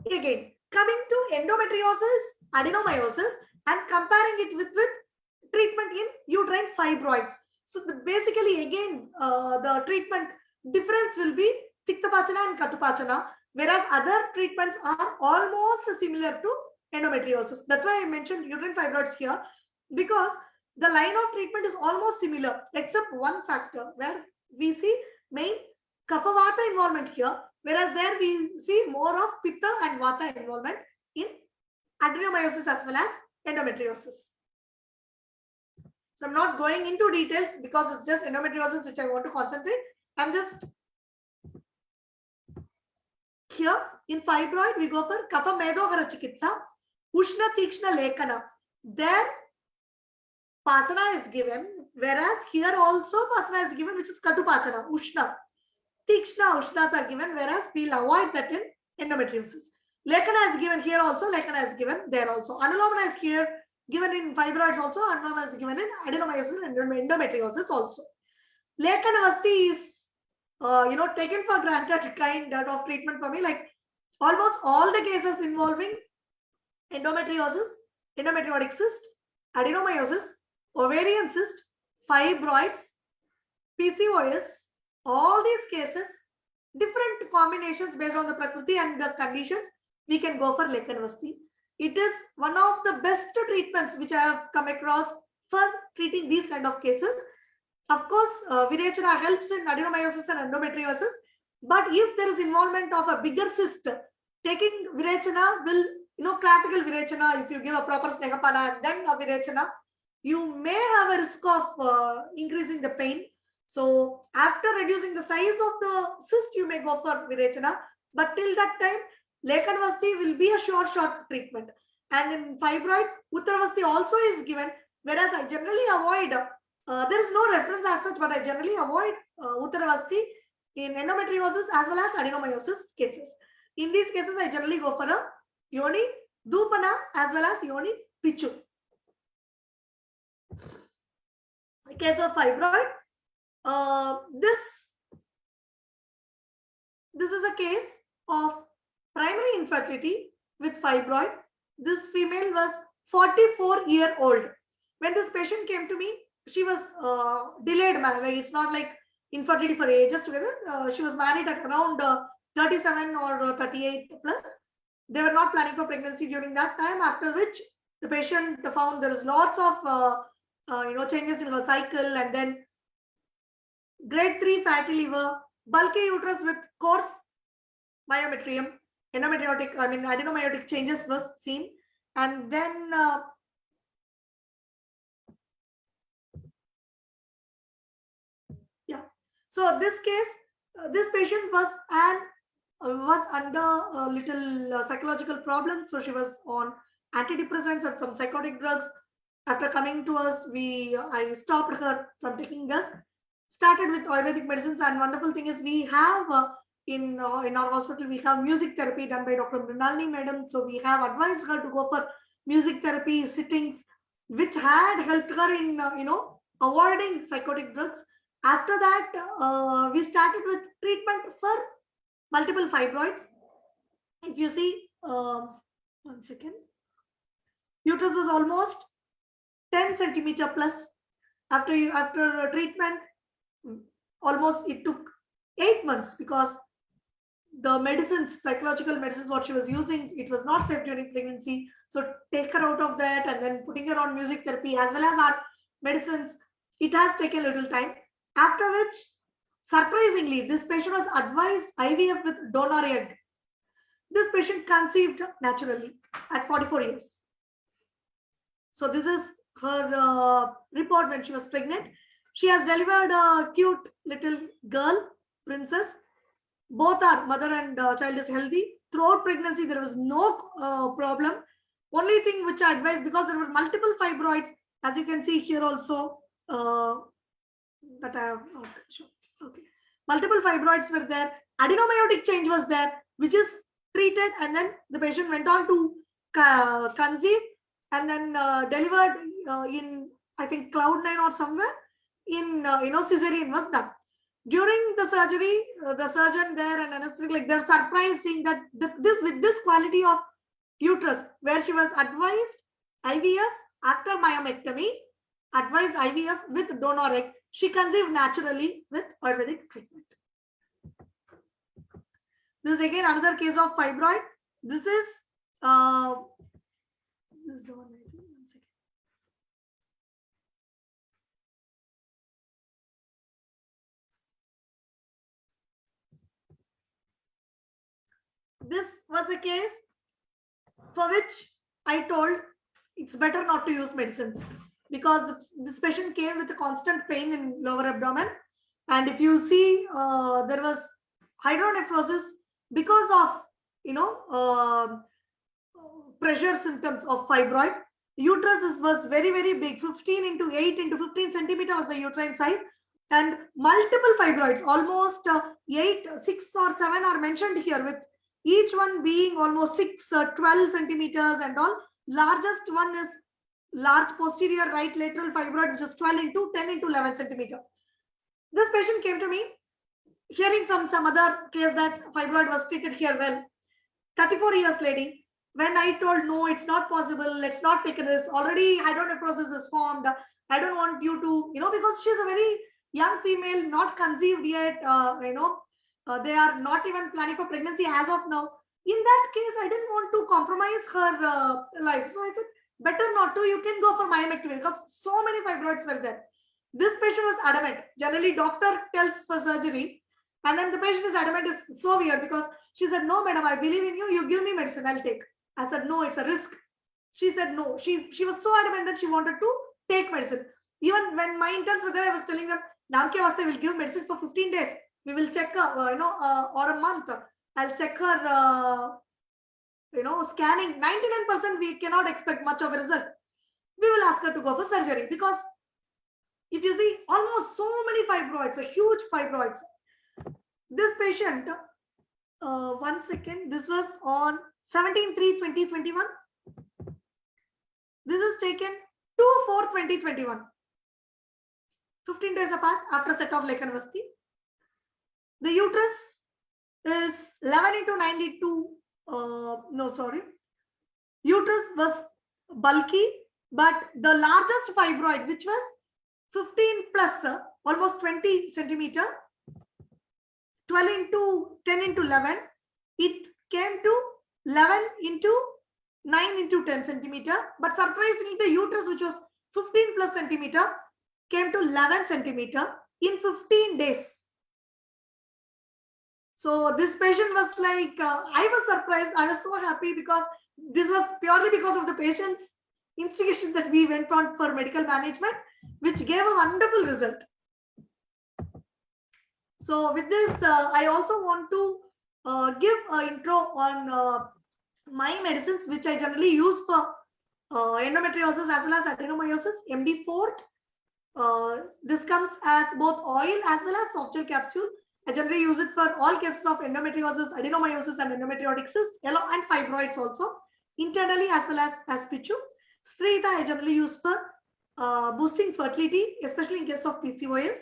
Again, coming to endometriosis, adenomyosis, and comparing it with treatment in uterine fibroids. So basically again the treatment difference will be Piktapachana and Katupachana, whereas other treatments are almost similar to endometriosis. That's why I mentioned uterine fibroids here, because the line of treatment is almost similar, except one factor where we see main Kapha Vata involvement here, whereas there we see more of Pitta and Vata involvement in adenomyosis as well as endometriosis. So I'm not going into details because it's just endometriosis which I want to concentrate. I'm just here in fibroid, we go for Kapha Medogara Chikitsa, Ushna Tikshna Lekana. There Pachana is given, whereas here also Pachana is given, which is Katupachana, Ushna. Tikshna Ushnas are given, whereas we'll avoid that in endometriosis. Lekana is given here also, Lekana is given there also. Anulomana is here given in fibroids also, Anulomana is given in adenomyosis and endometriosis also. Lekana Vasti is taken for granted kind of treatment for me. Like almost all the cases involving endometriosis, endometriotic cyst, adenomyosis, ovarian cyst, fibroids, PCOS, all these cases, different combinations based on the prakriti and the conditions, we can go for Lekanvasti. It is one of the best treatments which I have come across for treating these kind of cases. Of course, Virechana helps in adenomyosis and endometriosis, but if there is involvement of a bigger cyst, taking Virechana will, classical Virechana, if you give a proper Snehapana and then a Virechana, you may have a risk of increasing the pain. So after reducing the size of the cyst, you may go for Virechana, but till that time, Lekanvasti will be a short treatment. And in fibroid, Uttaravasti also is given, whereas I generally avoid, there is no reference as such, but I generally avoid Uttaravasti in endometriosis as well as adenomyosis cases. In these cases, I generally go for a Yoni Dupana as well as Yoni Pichu. In case of fibroid, this is a case of primary infertility with fibroid. This female was 44-year-old. When this patient came to me, she was delayed marriage. It's not like infertility for ages together. She was married at around 37 or 38 plus. They were not planning for pregnancy during that time, after which the patient found there is lots of changes in her cycle, and then grade 3 fatty liver, bulky uterus with coarse myometrium, adenomyotic changes was seen. And then so this case, this patient was an was under a little psychological problems. So she was on antidepressants and some psychotic drugs. After coming to us, I stopped her from taking this. Started with Ayurvedic medicines, and wonderful thing is we have in our hospital we have music therapy done by Dr. Mrinalini Madam. So we have advised her to go for music therapy sittings, which had helped her in avoiding psychotic drugs. After that, we started with treatment for multiple fibroids. If you see, 1 second, uterus was almost 10 centimeter plus. After treatment, almost it took 8 months, because the medicines, psychological medicines, what she was using, it was not safe during pregnancy. So take her out of that and then putting her on music therapy as well as our medicines, it has taken a little time. After which, surprisingly, this patient was advised IVF with donor egg. This patient conceived naturally at 44 years. So this is her report when she was pregnant. She has delivered a cute little girl, princess. Both are mother and child is healthy. Throughout pregnancy, there was no problem. Only thing which I advised, because there were multiple fibroids, as you can see here also, that I have not shown. Okay. Multiple fibroids were there. Adenomeiotic change was there, which is treated, and then the patient went on to conceive, and then delivered in, I think, Cloud9 or somewhere. In cesarean was done. During the surgery, the surgeon there and anesthetic, like, they're surprised seeing that with this quality of uterus, where she was advised IVF after myomectomy, advised IVF with donor egg, she conceived naturally with Ayurvedic treatment. This is again another case of fibroid. This is the one. One second. This was a case for which I told it's better not to use medicines, because this patient came with a constant pain in lower abdomen, and if you see, there was hydronephrosis because of pressure symptoms of fibroid. Uterus was very, very big, 15 into 8 into 15 centimeter was the uterine size, and multiple fibroids, almost 8, 6 or 7 are mentioned here, with each one being almost 6, 12 centimeters and all. Largest one is large posterior right lateral fibroid, which is 12 into 10 into 11 centimeter. This patient came to me, hearing from some other case that fibroid was treated here well. 34 years lady. When I told, no, it's not possible, let's not take this, already hydronephrosis is formed, I don't want you to, because she's a very young female, not conceived yet, they are not even planning for pregnancy as of now. In that case, I didn't want to compromise her life. So I said, better not to, you can go for myomectomy, because so many fibroids were there. This patient was adamant. Generally, doctor tells for surgery, and then the patient is adamant. It's so weird, because she said, no, madam, I believe in you. You give me medicine, I'll take. I said, no, it's a risk. She said, no. She was so adamant that she wanted to take medicine. Even when my interns were there, I was telling them, Namke Vaste will give medicine for 15 days. We will check her, or a month. I'll check her, scanning. 99% we cannot expect much of a result. We will ask her to go for surgery, because if you see, almost so many fibroids, a huge fibroids. This patient, 1 second, this was on 17/3/2021. This is taken 2/4/2021. 15 days apart after set of Lekanvasti. The uterus is 11 into 92. Uterus was bulky, but the largest fibroid, which was 15 plus, almost 20 centimeter, 12 into 10 into 11, it came to 11 into 9 into 10 centimeter. But surprisingly, the uterus, which was 15 plus centimeter, came to 11 centimeter in 15 days. So this patient was like, I was surprised. I was so happy, because this was purely because of the patient's instigation that we went on for medical management, which gave a wonderful result. So with this, I also want to give an intro on my medicines, which I generally use for endometriosis as well as adenomyosis, MD4. This comes as both oil as well as soft gel capsule. I generally use it for all cases of endometriosis, adenomyosis, and endometriotic cyst, and fibroids also, internally as well as pichu. Straight I generally use for boosting fertility, especially in case of PCOS.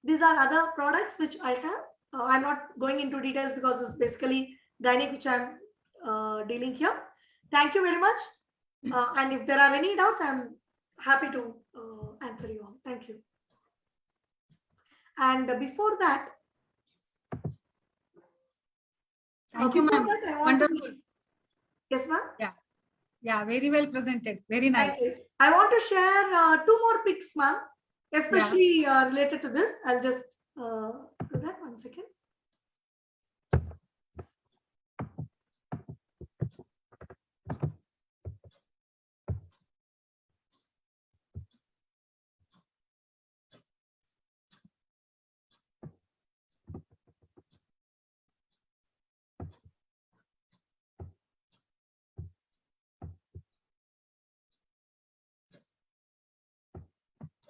These are other products which I have. I'm not going into details because it's basically gynec which I'm dealing here. Thank you very much. And if there are any doubts, I'm happy to answer you all. Thank you. And before that, thank you, ma'am. Wonderful. Yes, ma'am. Yeah, very well presented. Very nice. I want to share 2 more pics, ma'am, especially related to this. I'll just do that 1 second.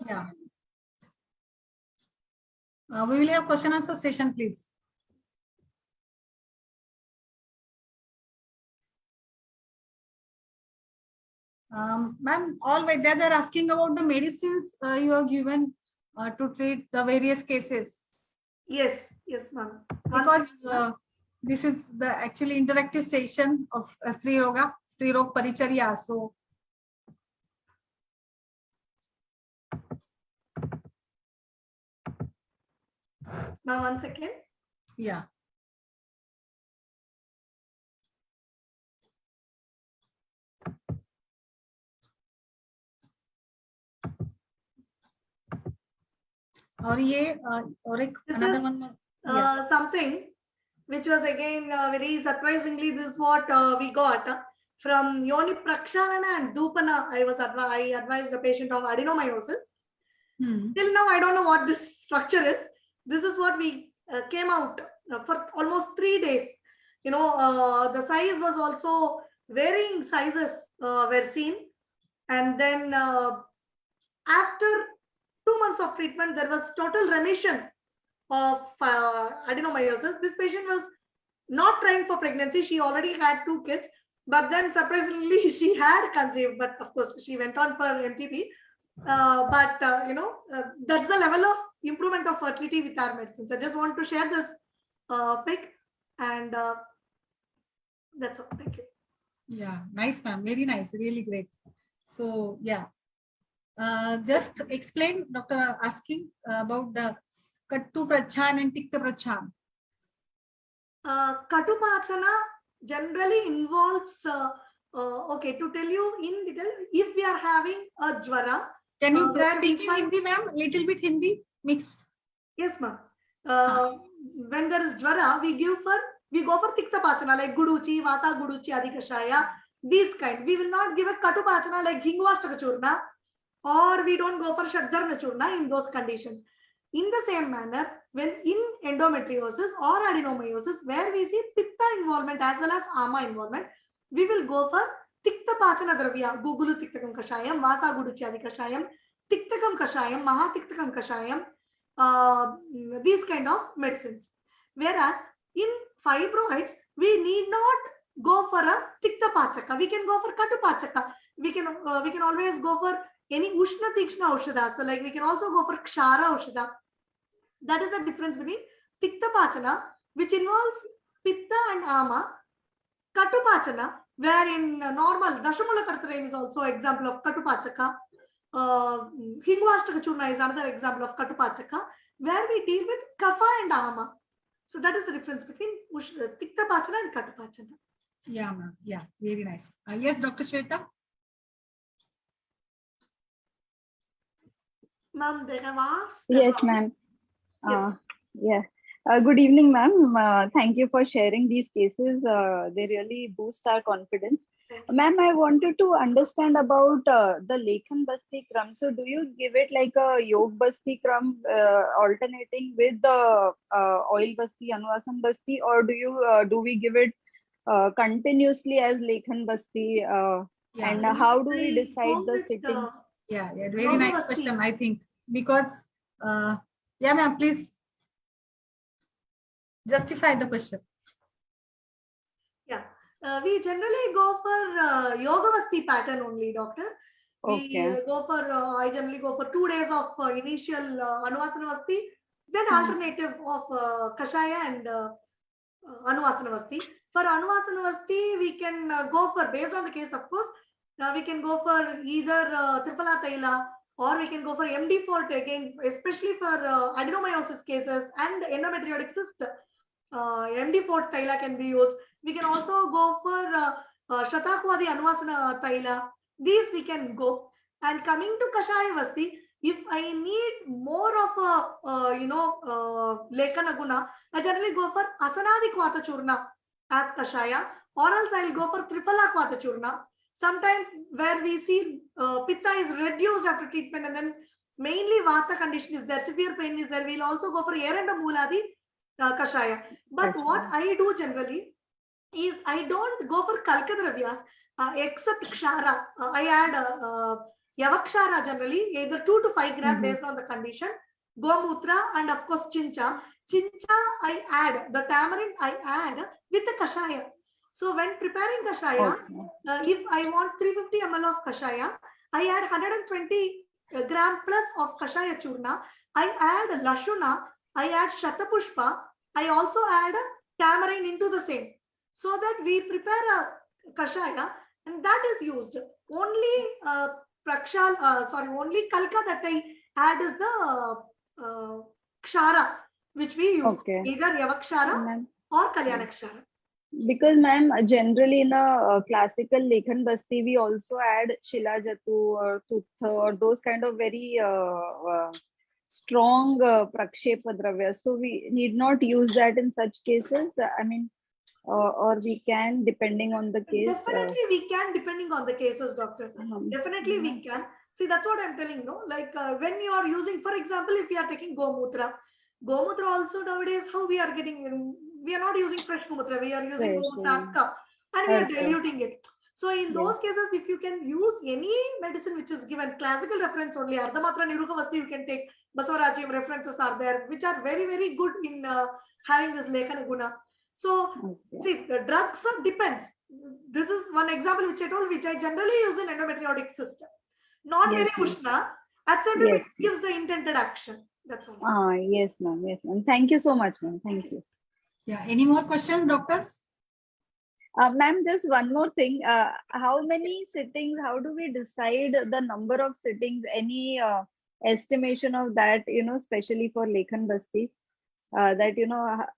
Yeah. We will have question answer session, please. Ma'am, all Vaidyas are asking about the medicines you have given to treat the various cases. Yes, ma'am. Because this is the actually interactive session of Stri Rog Paricharya. So, ma'am, 1 second. Yeah. और ये और एक another one. Something which was again very surprisingly, this is what we got from Yoni Prakshalana and Dupana. I advised a patient of adenomyosis. Till now, I don't know what this structure is. This is what we came out for almost 3 days. You know, the size was also varying sizes were seen. And then after 2 months of treatment, there was total remission of adenomyosis. This patient was not trying for pregnancy. She already had 2 kids, but then surprisingly she had conceived. But of course, she went on for MTP. You know, that's the level of improvement of fertility with our medicines. I just want to share this pic, and that's all. Thank you. Yeah, nice, ma'am. Very nice. Really great. So, yeah. Just explain, doctor asking about the Kattu Prachan and Tikta Prachan. Kattu Prachana generally involves, okay, to tell you in detail, if we are having a jwara. Can you speak in Hindi, ma'am? Little bit Hindi mix. Yes, ma'am. When there is jwara, we go for Tikta Prachana like Guduchi, Vata Guduchi, Adi Kashaya, these kind. We will not give a Kattu Prachana like Hinguvashtaka Churna, or we don't go for Shadharna Churna in those conditions. In the same manner, when in endometriosis or adenomyosis, where we see Pitta involvement as well as Ama involvement, we will go for Tikta Pachana Dravya, Gugulu Tiktakam Kashayam, Vasa Guduchadi Kashayam, Tiktakam Kashayam, Maha Tiktakam Kashayam, these kind of medicines. Whereas in fibroids, we need not go for a Tikta Pachaka. We can go for Kattu Pachaka. We can always go for any Ushna Tikshna Aushadha. So like we can also go for Kshara Aushadha. That is the difference between Tikta Pachana, which involves Pitta and Ama, Kattu Pachana, where in normal Dashamula Kartarayam is also example of Kattu Pachaka. Hinguvashtaka Churna is another example of Kattu Pachaka, where we deal with Kapha and Ama. So that is the difference between Tikta Pachana and Kattu Pachana. Yeah, ma'am. Yeah, very nice. Yes, Dr. Shweta. Ma'am, they have asked. Yes, ma'am. Yes. Yeah. Good evening, ma'am. Thank you for sharing these cases. They really boost our confidence. Ma'am, I wanted to understand about the Lekhan Basti Kram. So, do you give it like a Yog Basti Kram alternating with the Oil Basti, Anvasan Basti, or do we give it continuously as Lekhan Basti? And how do we decide the sittings? Yeah, very nice question, I think, because yeah, ma'am, please justify the question. Yeah, we generally go for Yoga Vasti pattern only, doctor. We go for, I generally go for 2 days of initial Anuvasana Vasti, then alternative of Kashaya and Anuvasana Vasti. For Anuvasana Vasti, we can go for, based on the case, of course, we can go for either Tripala Taila, or we can go for MD4 again, especially for adenomyosis cases and endometriotic cyst. MD4 Taila can be used. We can also go for Shatakwadi Anuvasana Taila. These we can go. And coming to Kashaya Vasti, if I need more of a Lekana Guna, I generally go for Asanadi Kwata Churna as Kashaya, or else I'll go for Tripala Kwata Churna. Sometimes where we see Pitta is reduced after treatment, and then mainly Vata condition is there, severe pain is there, we'll also go for Eranda Muladi Kashaya. But what I do generally is I don't go for Kalkadravyas except Kshara. I add Yavakshara generally, either 2 to 5 grams based on the condition, Gomutra, and of course Chincha. Chincha I add, the tamarind I add with the Kashaya. So when preparing Kashaya, if I want 350 ml of Kashaya, I add 120 gram plus of Kashaya Churna. I add Lashuna, I add Shatapushpa, I also add tamarind into the same, so that we prepare a Kashaya, and that is used. Only only Kalka that I add is the Kshara, which we use, either Yavakshara or Kalyanakshara. Because ma'am, generally in a classical Lekhan Basti, we also add Shilajatu or Tutha or those kind of very strong Prakshepa Dravya. So we need not use that in such cases. I mean, or we can, depending on the case. Definitely we can, depending on the cases, doctor. Definitely we can. See, that's what I'm telling you. Like when you are using, for example, if you are taking Gomutra also nowadays, how we are getting, we are not using fresh Gomutra, we are using Gomutra cup, and we are diluting it. So in those cases, if you can use any medicine which is given, classical reference only, Ardhamatra Niruka Vasti you can take, Basavarajiam references are there, which are very, very good in having this Lekana Guna. So see, the drugs depends. This is one example which I told, which I generally use in endometriotic system. Not very Ushna, at the same time it gives the intended action. That's all. Yes, ma'am. Yes, ma'am. Thank you so much, ma'am. Thank you. Yeah. Any more questions, doctors? Ma'am, just one more thing. How many sittings? How do we decide the number of sittings? Any estimation of that? Especially for Lekhan Basti, that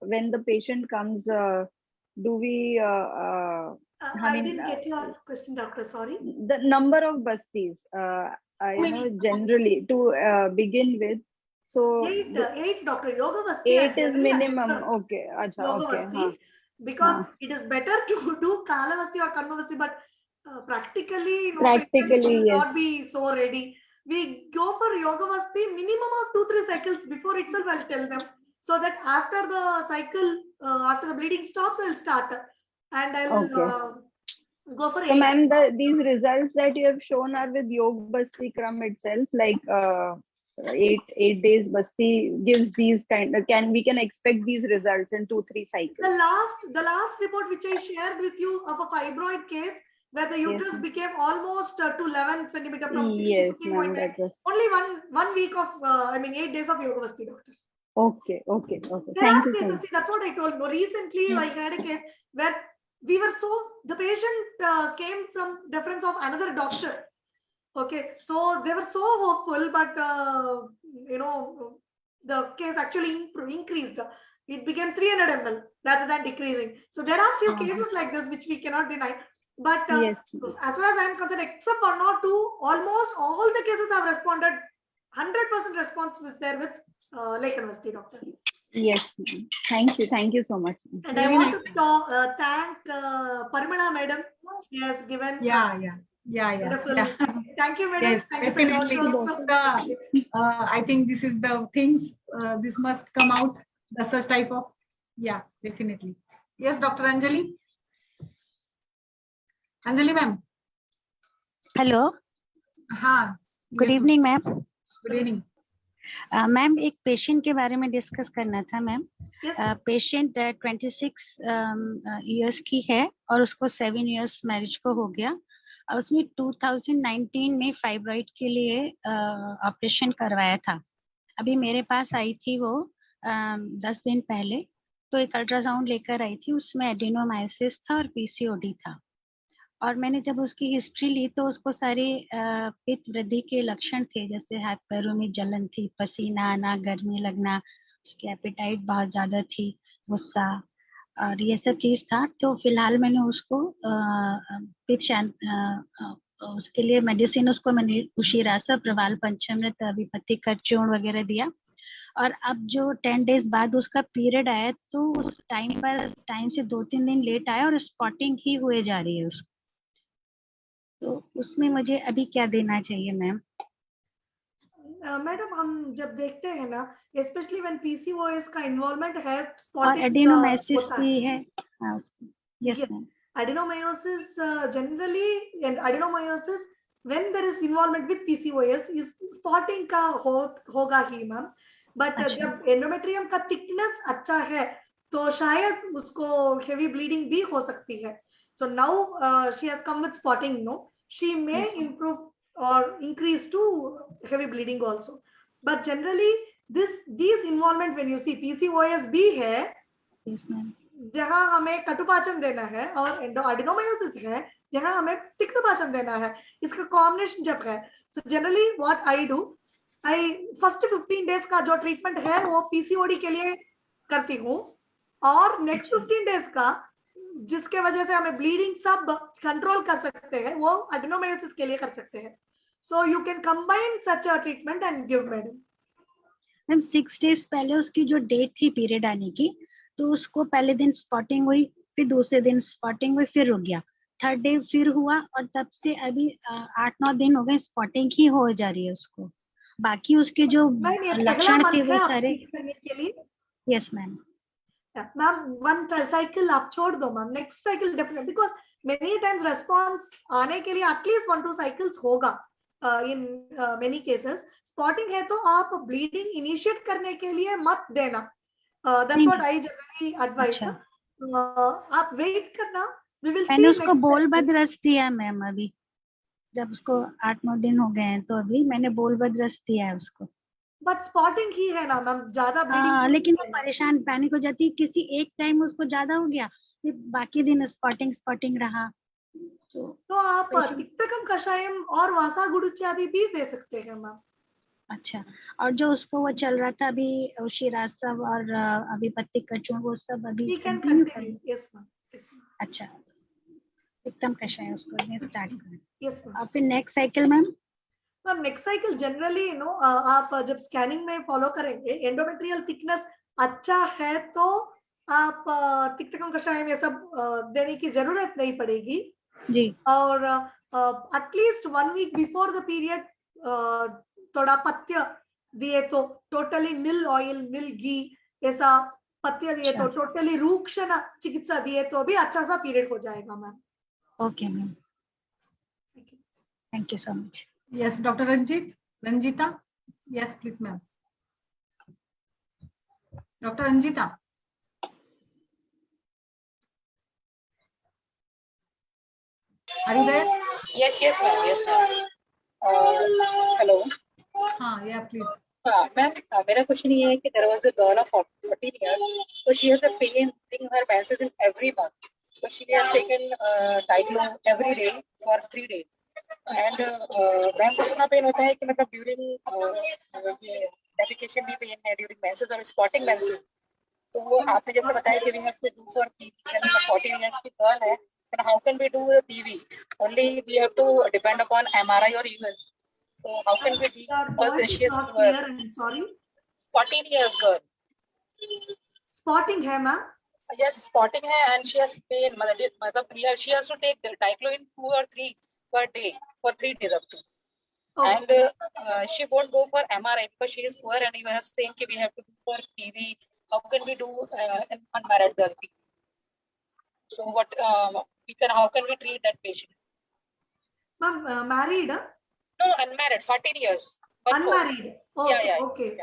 when the patient comes, do we? I didn't get your question, doctor. Sorry. The number of bastis. Generally to begin with. So 8, doctor. Yoga Vasti. 8 is minimum. Okay. Acha, Yoga Vasti, because it is better to do Kala Vasti or Karma Vasti, but practically will not be so ready. We go for Yoga Vasti minimum of 2-3 cycles before itself. I'll tell them, so that after the cycle, after the bleeding stops, I'll start, and I'll go for 8. So, ma'am, these results that you have shown are with Yoga Basti Kram itself, like 8 days Basti gives these kind of, we can expect these results in 2-3 cycles. The last report which I shared with you of a fibroid case where the uterus became almost to 11 centimeter from 60 to 15.9. Only one week of 8 days of Yoga Vasti, doctor. Okay. There are cases. See, that's what I told you. Recently, I had a case where the patient came from reference of another doctor. Okay, so they were so hopeful, but the case actually increased. It became 300 ml rather than decreasing. So there are few cases like this which we cannot deny. But as far as I am concerned, except 1 or 2, almost all the cases have responded. 100% response was there with Lekhan Vasti, doctor. Yes, ma'am. Thank you so much. And Very I want nice, to thank Parimala madam. She has given Yeah. wonderful. Yeah. Thank you, madam. Yes, Thank you for definitely. your This also. is the, I think this is the things, this must come out, the such type of, yeah, definitely. Yes, Dr. Anjali. Anjali ma'am. Hello, हाँ. Good yes, evening ma'am. Good evening. Ma'am एक patient के बारे में discuss करना था ma'am. Yes. Patient 26 years की है और उसको 7 इयर्स मैरिज को हो गया। उसमें 2019 में फाइब्रॉइड के लिए ऑपरेशन करवाया था। अभी मेरे पास आई थी वो 10 दिन पहले, तो एक अल्ट्रासाउंड लेकर आई थी, उसमें एडिनोमायोसिस था और पीसीओडी था। और मैंने जब उसकी हिस्ट्री ली तो उसको सारे पित्त वृद्धि के लक्षण थे, जैसे हाथ पैरों में जलन थी, पसीना आना, गर्मी लगना, उसकी एपेटाइट बहुत ज्यादा थी, गुस्सा और ये सब चीज था। तो फिलहाल मैंने उसको उसके लिए मेडिसिन उसको मैंने उशिरासा, प्रवाल, पंचामृत, विपत्ति कर चूर्ण वगैरह दिया। और अब जो 10 डेज बाद उसका पीरियड आया तो उस टाइम से 2-3 दिन लेट आया और स्पॉटिंग ही हुए जा रही है उसको। तो उसमें मुझे अभी क्या देना चाहिए मैम? मैडम हम जब देखते हैं ना, स्पेशली व्हेन पीसीओएस का इन्वॉल्वमेंट है, और स्पॉटिंग एडिनोमायोसिस भी है। हाँ, yes ma'am. Adenomyosis generally, and adenomyosis when there is involvement with PCOS is spotting का होगा ही मैम। बट जब एंडोमेट्रियम का थिकनेस अच्छा है तो शायद उसको हेवी ब्लीडिंग भी हो सकती है। So now she has come with spotting. No, she may improve or increase to heavy bleeding also. But generally these involvement when you see PCOS भी है, यस मैम, जहां हमें कटुपाचन देना है, और एडिनोमायोसिस है जहां हमें तिक्तपाचन देना है, इसका कॉम्बिनेशन जब है, so generally what I do, I first 15 days का जो ट्रीटमेंट है वो पीसीओडी के लिए करती हूँ, और नेक्स्ट 15 डेज का जिसके वजह से हमें ब्लीडिंग सब कंट्रोल कर सकते हैं वो एडिनोमायोसिस के लिए कर सकते हैं। So you can combine such a treatment and give madam. Ma'am 6 days पहले उसकी जो डेट थी पीरियड आने की, तो उसको पहले दिन स्पॉटिंग हुई, फिर दूसरे दिन स्पॉटिंग हुई, फिर रुक गया, थर्ड डे फिर हुआ, और तब से अभी 8-9 दिन हो गए स्पॉटिंग ही हो जा रही है उसको। बाकी उसके जो लक्षण थे वो सारे। Yes ma'am. Ma'am one cycle आप छोड़ दो ma'am, next cycle definitely, because many times response आने के लिए एटलीस्ट 1-2 साइकिल्स होगा इन मेनी केसेस। स्पॉटिंग है तो आप ब्लीडिंग इनिशिएट करने के लिए मत देना, that's what I generally advice. आप वेट करना, वी विल सी। मैंने उसको बोलबद रस दिया मैम, अभी जब उसको 8-9 दिन हो गए हैं तो अभी मैंने बोलबद रस दिया है उसको। बट स्पॉटिंग ही है ना मैम, ज्यादा ब्लीडिंग। लेकिन वो परेशान, पैनिक हो जाती है, किसी एक टाइम उसको ज्यादा हो गया, फिर बाकी दिन स्पॉटिंग रहा। तो आप तिक्तकम कषायम और वासा गुड़ुचादी भी दे सकते हैं मैम। अच्छा, और जो उसको वो चल रहा था अभी उशिरासव और अभी पत्ती कचूर्ण, वो सब अभी कंटिन्यू करें? Yes ma'am. अच्छा, एकदम कषाय उसको मैं स्टार्ट करें। Yes ma'am. और फिर next cycle ma'am? Ma'am next cycle generally आप जब स्कैनिंग में फॉलो करेंगे, एंडोमेट्रियल थिकनेस अच्छा है तो आप तिक्तकम कषायम ये सब देने की जरूरत नहीं पड़ेगी जी। और at least 1 week before the period थोड़ा पथ्य दिए तो, टोटली नील ऑयल नील घी ऐसा पथ्य दिए तो, टोटली रूक्षण चिकित्सा दिए तो भी अच्छा सा पीरियड हो जाएगा ma'am. Okay ma'am, thank you so much. Yes, Dr. Ranjita. Yes, please, ma'am. Dr. Ranjita. Are you there? Yes, ma'am. Yes, ma'am. Hello. हाँ, yeah, please. मैम मेरा क्वेश्चन ये है कि there was a girl of 14 years, so she has a pain during her menses in every month, so she has taken Tylenol every day for 3 days, and ma'am को इतना pain होता है कि मतलब ड्यूरिंग डेफिकेशन भी pain है, during menses और spotting menses, तो वो आपने जैसे बताया कि we have to do for 14 years की गर्ल है, then how can we do the PV? Only we have to depend upon MRI or US. So how can we be? Because she is 14 years girl. Spotting है ma'am? Yes, spotting hai and she has pain. She has to take diclofenac 2 or 3 per day for 3 days up to. Oh, And she won't go for MRI because she is poor, and you have saying that we have to do for TV. How can we do an unmarried girl? So what how can we treat that patient? ma'am, married? No, unmarried, 14 years. Unmarried. Okay, Yeah. okay.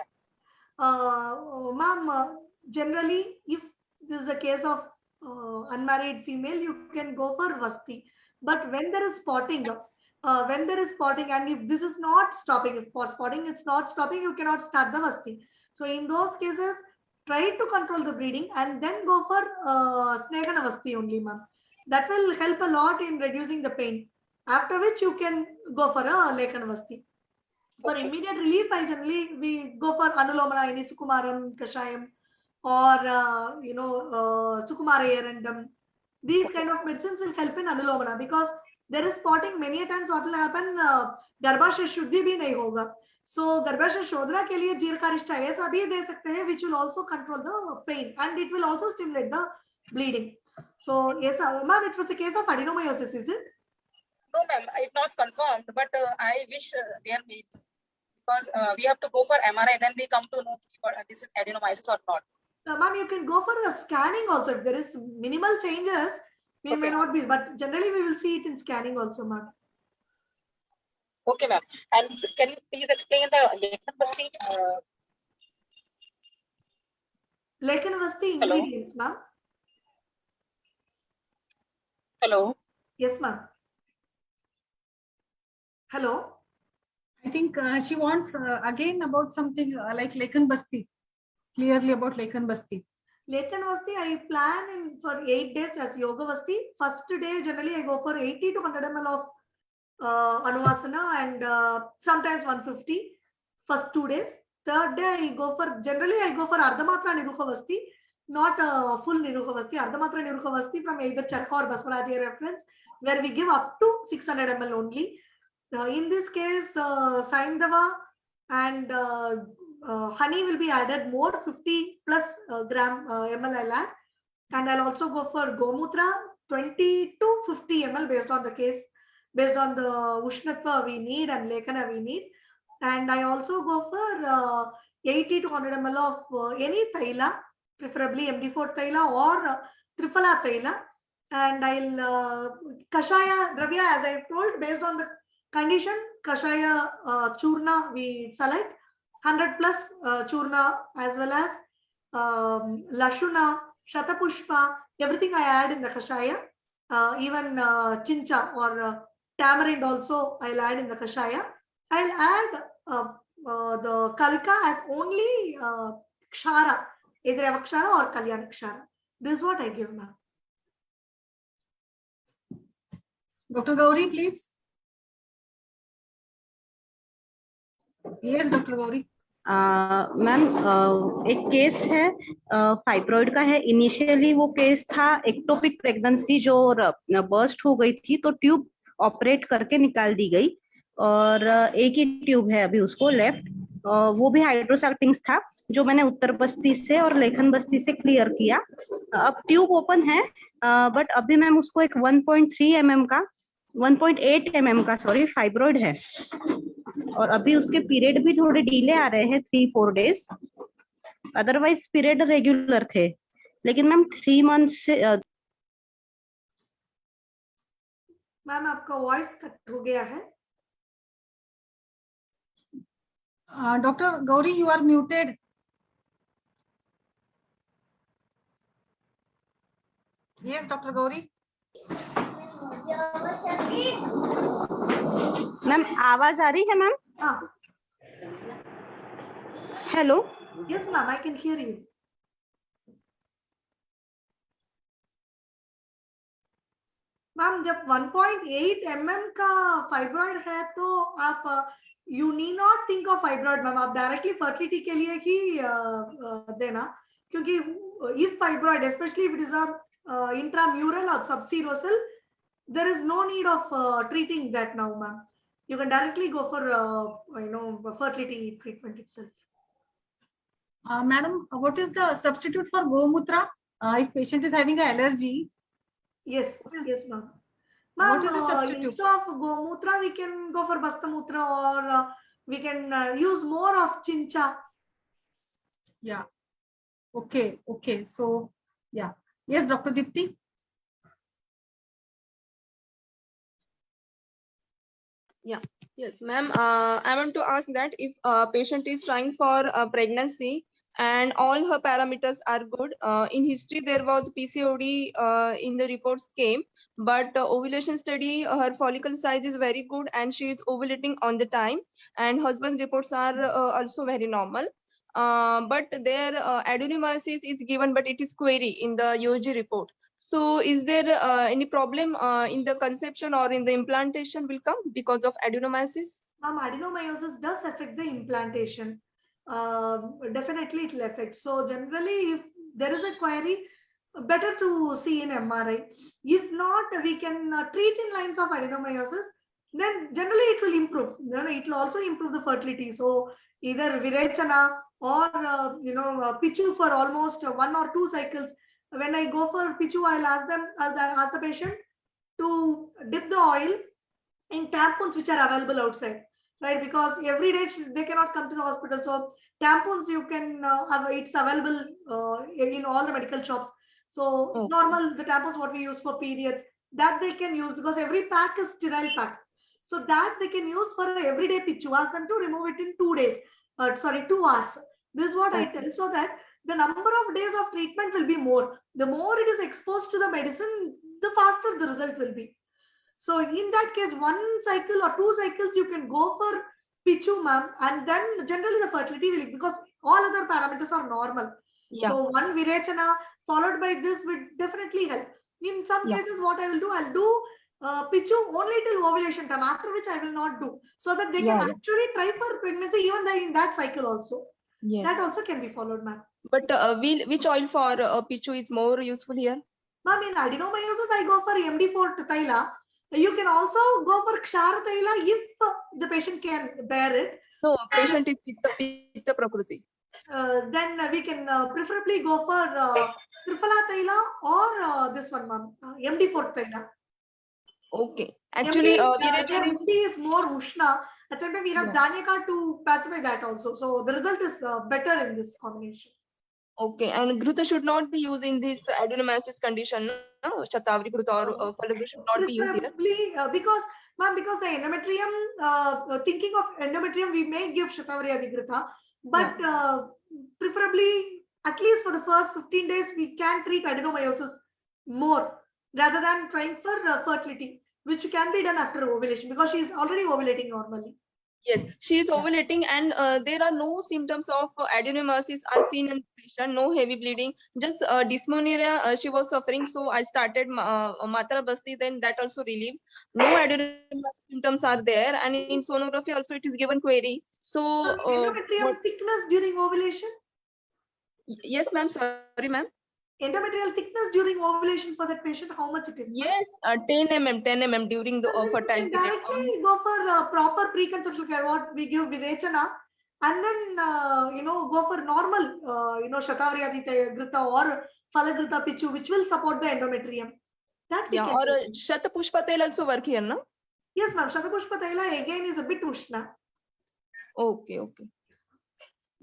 Ma'am, generally, if this is a case of unmarried female, you can go for Vasti. But when there is spotting, and if this is not stopping, if for spotting it's not stopping, you cannot start the Vasti. So in those cases, try to control the bleeding and then go for Snehana Vasti only, ma'am. That will help a lot in reducing the pain. After which you can go for a Lekana Vasti. For immediate relief, I generally we go for Anulomana, any Sukumaram, Kashayam, or Sukumara Erandam. These kind of medicines will help in Anulomana because there is spotting. Many times what will happen, Garbhashay Shuddhi bhi nahi hoga. So Garbhashay Shodhana ke liye Jirkarishta aisa bhi de sakte hai, which will also control the pain and it will also stimulate the bleeding. So yes, ma'am, it was a case of adenomyosis, is it? No, ma'am, it's not confirmed, but I wish there may, because we have to go for MRI, then we come to know if this is adenomyosis or not. Ma'am, you can go for a scanning also. If there is minimal changes, we may not be, but generally we will see it in scanning also, ma'am. Okay, ma'am. And can you please explain the Lekhan Vasti? Lekhan Vasti ingredients, ma'am. Hello. Yes, ma'am. Hello. I think she wants again about something like Lekhan Basti. Clearly about Lekhan Basti. Lekhan Vasti, I plan for 8 days as Yoga Vasti. First day, generally, I go for 80 to 100 ml of Anuvasana and sometimes 150. First 2 days. Third day, I go for Ardhamatra Nirukha Vasti, not full Nirukha Vasti. Ardhamatra Nirukha Vasti from either Charkha or Basmaraji reference, where we give up to 600 ml only. In this case, Saindava and honey will be added more, 50 plus gram ml I'll add. And I'll also go for Gomutra, 20 to 50 ml based on the case, based on the Ushnatva we need and Lekana we need. And I also go for 80 to 100 ml of any Thaila, preferably MD4 Thaila or Triphala Thaila. And I'll Kashaya Dravya, as I told, based on the condition, Kashaya Churna we select, 100 plus Churna, as well as Lashuna, Shatapushpa, everything I add in the Kashaya. Even Chincha or tamarind also I'll add in the Kashaya. I'll add the Kalka as only Kshara, either Avakshara or Kalyana Kshara. This is what I give now. Dr. Gauri, please. Yes, Dr. Gauri. Ma'am एक case है fibroid का है. Initially वो case था ectopic pregnancy जो burst हो गई थी, तो ट्यूब ऑपरेट करके निकाल दी गई और एक ही ट्यूब है अभी उसको लेफ्ट. वो भी हाइड्रोसल्फिंग्स था जो मैंने उत्तर बस्ती से और लेखन बस्ती से क्लियर किया. अब ट्यूब ओपन है, बट अभी मैम उसको एक 1.3 mm का 1.8 mm का फाइब्रॉइड है और अभी उसके पीरियड भी थोड़े डिले आ रहे हैं 3-4 डेज. अदरवाइज पीरियड रेगुलर थे, लेकिन मैम 3 मंथ से. मैम आपका वॉइस कट हो गया है. Dr. Gauri, you are muted. Yes, Dr. Gauri. Ma'am आवाज आ रही है मैम? हाँ. Hello. Yes, ma'am, I can hear you. Ma'am जब 1.8 mm का फाइब्रॉइड है तो आप you knee not think of fibroid ma'am, आप डायरेक्टली फर्टिलिटी के लिए ही देना, क्योंकि if fibroid specially if it is intramural और सबसीरोसल, there is no need of treating that now, ma'am. You can directly go for fertility treatment itself. Madam, what is the substitute for Gomutra if patient is having an allergy? Yes, yes, ma'am. What is the Ma'am, substitute? instead of Gomutra, we can go for Bastamutra, or we can use more of Chincha. Yeah. Okay. Okay. So, yeah. Yes, Dr. Dipti. Yes, ma'am. I want to ask that if a patient is trying for a pregnancy and all her parameters are good, in history there was PCOD in the reports came, but ovulation study, her follicle size is very good and she is ovulating on the time, and husband's reports are also very normal. But their adenomyosis is given, but it is query in the UOG report. So is there any problem in the conception or in the implantation will come because of adenomyosis? Ma'am, adenomyosis does affect the implantation. Definitely it will affect. So generally, if there is a query, better to see in MRI. If not, we can treat in lines of adenomyosis. Then generally it will improve. Then it will also improve the fertility. So either Virechana or Pichu for almost 1 or 2 cycles. When I go for Pichu, I'll ask the patient to dip the oil in tampons which are available outside, right? Because every day they cannot come to the hospital. So tampons you can it's available in all the medical shops. So Okay. normal the tampons what we use for periods, that they can use, because every pack is sterile pack. So that they can use for everyday pichu. Ask them to remove it in 2 days. 2 hours. This is what I tell, so that the number of days of treatment will be more. The more it is exposed to the medicine, the faster the result will be. So in that case, 1 cycle or 2 cycles, you can go for Pichu, ma'am, and then generally the fertility will, because all other parameters are normal. Yeah. So 1 Virechana followed by this will definitely help. In some cases, what I will do, I'll do Pichu only till ovulation time, after which I will not do, so that they can actually try for pregnancy even in that cycle also. Yes. That also can be followed, ma'am. But which oil for Pichu is more useful here? Ma'am, in adenomyosis, I go for MD4 Thaila. You can also go for Kshara Thaila if the patient can bear it. No, patient is Pitta Prakruti. Then we can preferably go for Triphala Thaila or this one, ma'am, MD4 Thaila. Okay. Actually, MD is more Ushna. At the same time, we have Danyaka to pacify that also. So the result is better in this combination. Okay, and Gruta should not be used in this adenomyosis condition. No, Shatavari Gruta or Falagra should not be used here. Because the endometrium, thinking of endometrium, we may give Shatavari Adigrita, but preferably at least for the first 15 days, we can treat adenomyosis more rather than trying for fertility, which can be done after ovulation, because she is already ovulating normally. Yes, she is ovulating, and there are no symptoms of adenomyosis are seen in the patient, no heavy bleeding, just dysmenorrhea she was suffering. So I started Matra Basti, then that also relieved. No adenomyosis symptoms are there, and in sonography also it is given query. So endometrium thickness during ovulation? Yes, ma'am. Sorry, ma'am. Endometrial thickness during ovulation for that patient, how much it is? Yes, 10 mm during the fertile period. Directly go for proper preconceptual care, what we give Virechana, and then go for normal Shatavari Adigrita or Falagrita Pichu, which will support the endometrium. That we can or do. Shatapushpa Tail also work here, no? Yes, ma'am. Shatapushpa Taila again is a bit Ushna. Okay.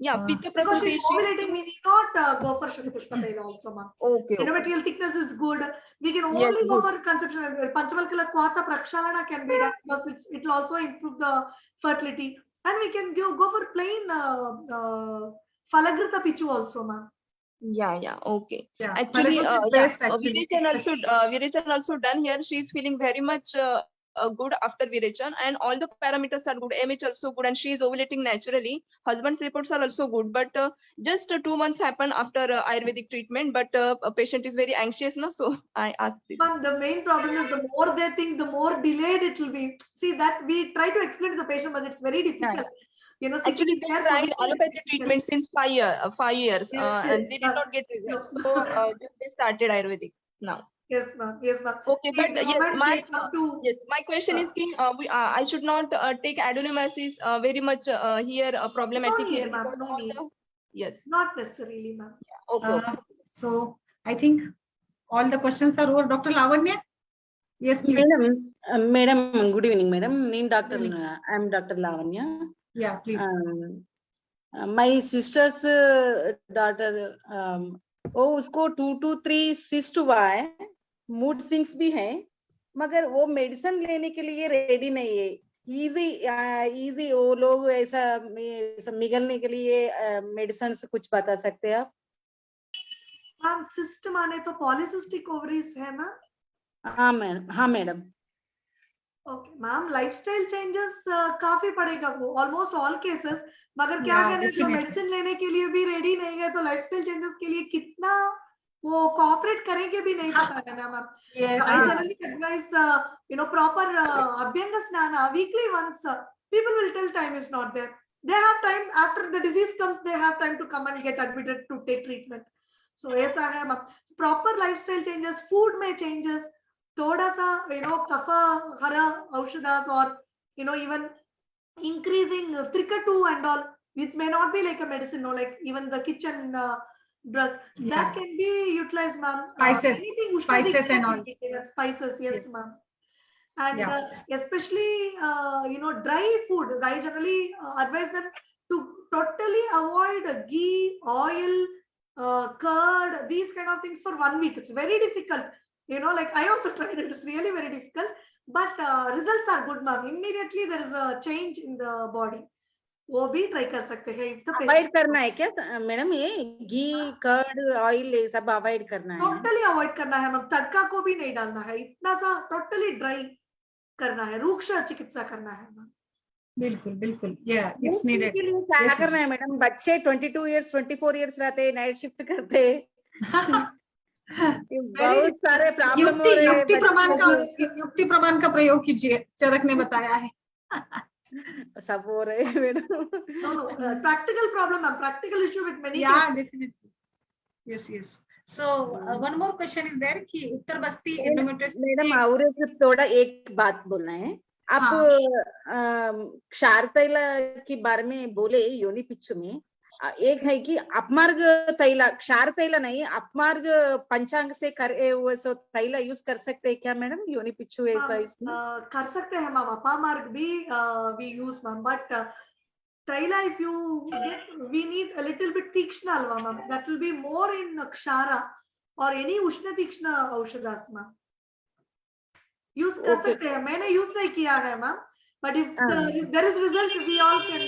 Yeah, Pitta because Prakriti. she's ovulating, we need not go for Shatapushpa Taila also, ma'am. Okay. Endometrial thickness is good. We can only go for conception. Panchavalkala Kwata Prakshalana can be done, because it will also improve the fertility. And we can go for plain Falagrita Pichu also, ma'am. Yeah, okay. Yeah, actually, best, actually. Virechana also done here. She is feeling very much good after Virechana, and all the parameters are good. MH also good, and she is ovulating naturally. Husband's reports are also good, but just 2 months happen after Ayurvedic treatment. But a patient is very anxious, no? So I asked this. But the main problem is the more they think, the more delayed it will be. See, that we try to explain to the patient, but it's very difficult. Actually, they tried allopathic treatment since 5 years, and they did not get results. So they started Ayurvedic now. Yes, ma'am. Okay, but my question is, I should not take adenomyosis very much here problematic here, because Yes. Not necessarily, ma'am. Okay. So I think all the questions are over. Dr. Lavanya? Yes, please. Madam, good evening, madam. Name Dr. Good evening. I am Dr. Lavanya. Yeah, please. My sister's daughter, उसको 2 to 3 cyst हुआ है, mood swings भी है, मगर वो medicine लेने के लिए रेडी नहीं है. इजी वो लोग ऐसा निगलने के लिए मेडिसिन से कुछ बता सकते हैं आप? मैम सिस्ट माने तो पॉलीसिस्टिक ओवरीज है मैम? हाँ madam. Okay ma'am, lifestyle changes काफी पड़ेगा वो, ऑलमोस्ट ऑल केसेस. मगर क्या है ना, जो मेडिसिन लेने के लिए भी रेडी नहीं है, तो लाइफस्टाइल चेंजेस के लिए कितना वो कोऑपरेट करेंगे भी नहीं पता है ना ma'am. I generally advise proper abhyanga snan weekly once. People will tell time is not there. They have time after the disease comes. They have time to come and get admitted to take treatment. So ऐसा है ma'am. Proper lifestyle changes, food में changes, थोड़ा सा कफा हरा औषधास or even increasing tricketu and all. It may not be like a medicine, no, like even the kitchen drugs that can be utilized, ma'am. Spices and all. Spices, yes. Ma'am. And especially dry food, I generally advise them to totally avoid ghee, oil, curd, these kind of things for 1 week. It's very difficult. Like I also tried it. It's really very difficult. But results are good, ma'am. Immediately there is a change in the body. वो भी try कर सकते हैं. Avoid करना है क्या madam? ये घी, curd, oil ये सब अवॉइड करना है? टोटली अवॉइड करना है मैम. तड़का को भी नहीं डालना है. इतना सा टोटली ड्राई करना है. रूक्ष चिकित्सा करना है मैम. बिल्कुल बिल्कुल. It's needed. क्या करना है मैडम? बच्चे 22 इयर्स 24 इयर्स रहते हैं, नाइट शिफ्ट करते हैं. बहुत सारे प्रॉब्लम हो रहे हैं. युक्ति प्रमाण का प्रयोग कीजिए, चरक ने बताया है. सब हो रहे हैं madam. Practical problem, ma'am. Practical issue with many. Yeah, definitely. Yes. So one more question is there कि उत्तर बस्ती endometriosis. मैडम और थोड़ा एक बात बोलना है. आप क्षार तैला के बारे में बोले योनि पिच्चू में. एक है कि अपमार्ग तैला, क्षार तैला नहीं, अपमार्ग पंचांग से करे हुए सो तैला यूज कर सकते हैं क्या मैडम? योनि पिच्चू ऐसा इसमें कर सकते हैं मैम. अपमार्ग भी we use ma'am, but taila if you get, we need a little bit tikshna halwa ma'am. That will be more in kshara or any उष्ण तीक्ष्ण औषधास मैम. यूज कर सकते हैं. मैंने यूज नहीं किया है ma'am, but if there is result, we all can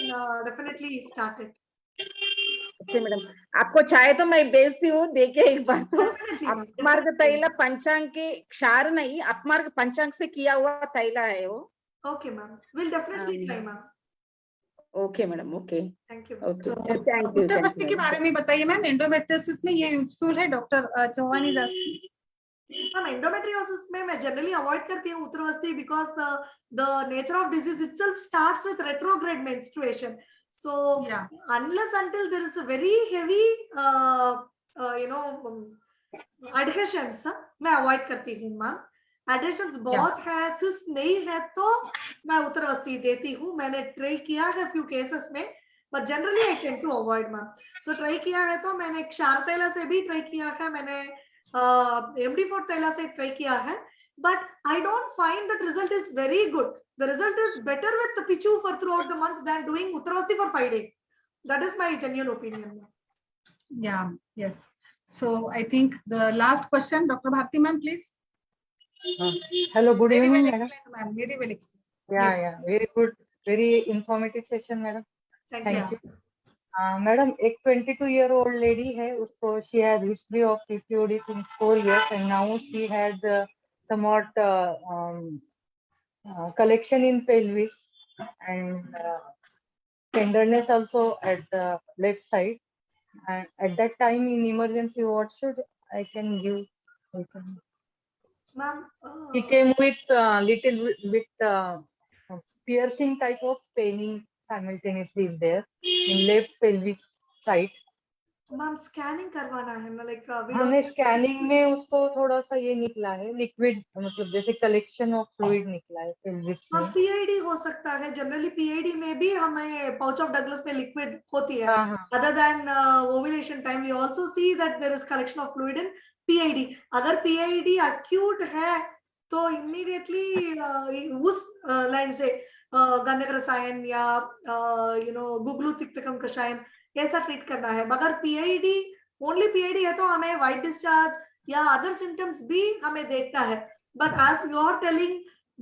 definitely start it. Madam आपको चाहे तो मैं भेजती हूँ, देखे एक बार. तो अपमार्ग तैला पंचांग के क्षार नहीं, अपमार्ग पंचांग से किया हुआ तैला है वो. Okay ma'am, will definitely try ma'am. Okay madam. Okay, thank you. Thank you. उत्तर बस्ती के बारे में बताइए मैम. एंडोमेट्रियोसिस में ये यूजफुल है. Doctor Chauhan is asking. Ma'am endometriosis में मैं जनरली अवॉइड करती हूँ उत्तर बस्ती, because the nature of disease itself starts with retrograde menstruation. So unless until there is a very heavy adhesions, मैं अवॉइड करती हूँ मैम. एडिशंस बहुत है, सिस्ट नहीं है तो मैं उत्तर बस्ती देती हूँ. मैंने ट्राई किया है फ्यू केसेस में, but generally I tend to avoid ma'am. So try किया है तो मैंने क्षार तैला से भी ट्राई किया है, मैंने MD4 तैला से ट्राई किया है, but I don't find that result is very good. The result is better with the pichu for throughout the month than doing Uttarvasti for 5 days. That is my genuine opinion. Yes. So I think the last question, Dr. Bharti ma'am, please. Hello, good evening, madam. Very well explained. Yeah, very good, very informative session, madam. Thank you. Madam, एक 22-year-old lady है, उसको she has history of PCOD since 4 years and now she has somewhat collection in pelvis and tenderness also at the left side. And at that time in emergency, what should I can give? Ma'am, he came with little bit piercing type of paining simultaneously is there in left pelvis side. Ma'am scanning करवाना है ना, like हमें scanning में उसको थोड़ा सा ये निकला है, लिक्विड, मतलब जैसे कलेक्शन ऑफ फ्लूइड निकला है pelvis में। पीआईडी हो सकता है, जनरली पीआईडी में भी हमें पाउच ऑफ डगलस में लिक्विड होती है। Other than ovulation time we also see that there is collection of fluid in PID. अगर पीआईडी एक्यूट है तो इमीडिएटली उस लाइन से गंधक रसायन या गुगलू तिक्तकम कषायम ऐसा ट्रीट करना है। मगर पीआईडी ओनली पीआईडी है तो हमें व्हाइट डिस्चार्ज या अदर सिम्टम्स भी हमें देखना है। But as you are telling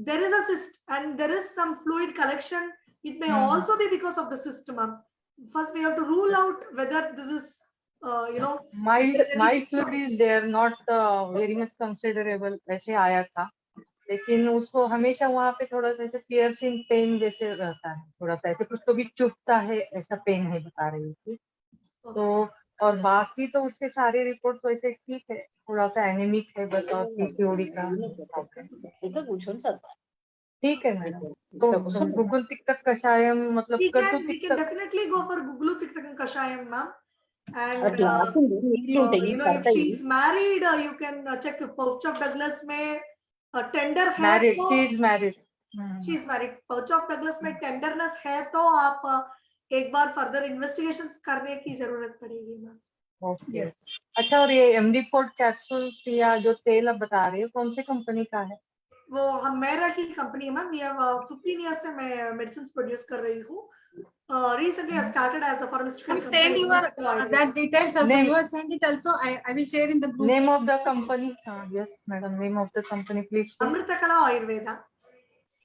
there is a cyst and there is some fluid collection, it may also be because of the cyst, ma'am. First we have to rule out whether this is mild fluid is there, not very much considerable ऐसे आया था, लेकिन उसको हमेशा वहाँ पे थोड़ा सा ऐसे पियर्सिंग पेन जैसे रहता है, थोड़ा सा ऐसे कुछ तो भी चुभता है, ऐसा पेन है बता रही थी। तो और बाकी तो उसके सारे रिपोर्ट्स वैसे ठीक है, थोड़ा सा एनीमिक है बस, और पीसीओडी का ठीक है मैडम। तो गुगुल तिक्तक कषायम मतलब definitely go for guggul तिक्तक कषायम, ma'am. And if she is married, you can check pouch of Douglas में tender है। Married, she is married. She is married. pouch of Douglas में tenderness है तो आप एक बार फर्दर इन्वेस्टिगेशंस करने की जरूरत पड़ेगी मैम। ओके। अच्छा, और ये MD4 कैप्सूल्स या जो तेल आप बता रहे हो कौन सी कंपनी का है? वो मेरा ही कंपनी है मैम। ये 15 इयर्स से मैं मेडिसिन प्रोड्यूस कर रही हूँ। Recently I started as a pharmaceutical company. Send your that details also. You have sent it also. I will share in the group. Name of the company? Yes, madam. Name of the company, please. Amritakala Ayurveda.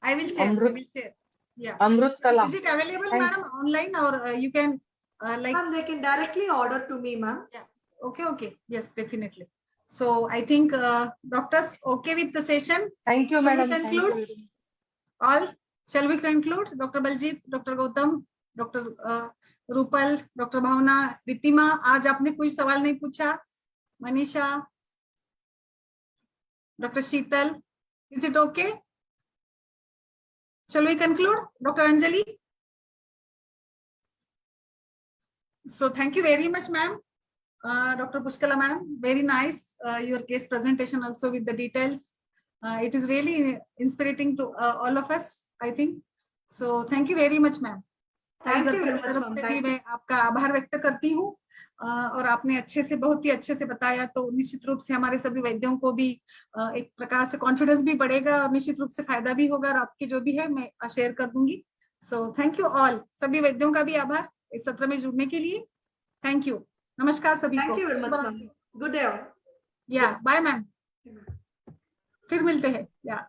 I will share. Amrut. I will share. Yeah. Amrut Kala. Is it available, madam, online, or you can like? Ma'am, they can directly order to me, ma'am. Yeah. Okay. Okay. Yes, definitely. So I think doctors okay with the session. Thank you, madam. Shall we conclude? All shall we conclude? Dr. Baljit, Dr. Gautam, Dr. Rupal, Dr. भावना, रितिमा, आज आपने कोई सवाल नहीं पूछा। Manisha, Dr. Sheetal, is it okay? Shall we conclude? Dr. Anjali? So thank you very much, ma'am. Dr. Pushkala, ma'am, very nice your case presentation also with the details. It is really inspiring to all of us, I think. So thank you very much, ma'am. Thank you very much, ma'am. मैं आपका आभार व्यक्त करती हूँ और आपने बहुत ही अच्छे से बताया, तो निश्चित रूप से हमारे सभी वैद्यों को भी एक प्रकार से कॉन्फिडेंस भी बढ़ेगा और निश्चित रूप से फायदा भी होगा, और आपकी जो भी है मैं शेयर कर दूंगी। सो थैंक यू ऑल, सभी वैद्यों का भी आभार इस सत्र में जुड़ने के लिए। थैंक यू, नमस्कार सभी को। Thank you very much ma'am, good day. या बाय मैम, फिर मिलते हैं। या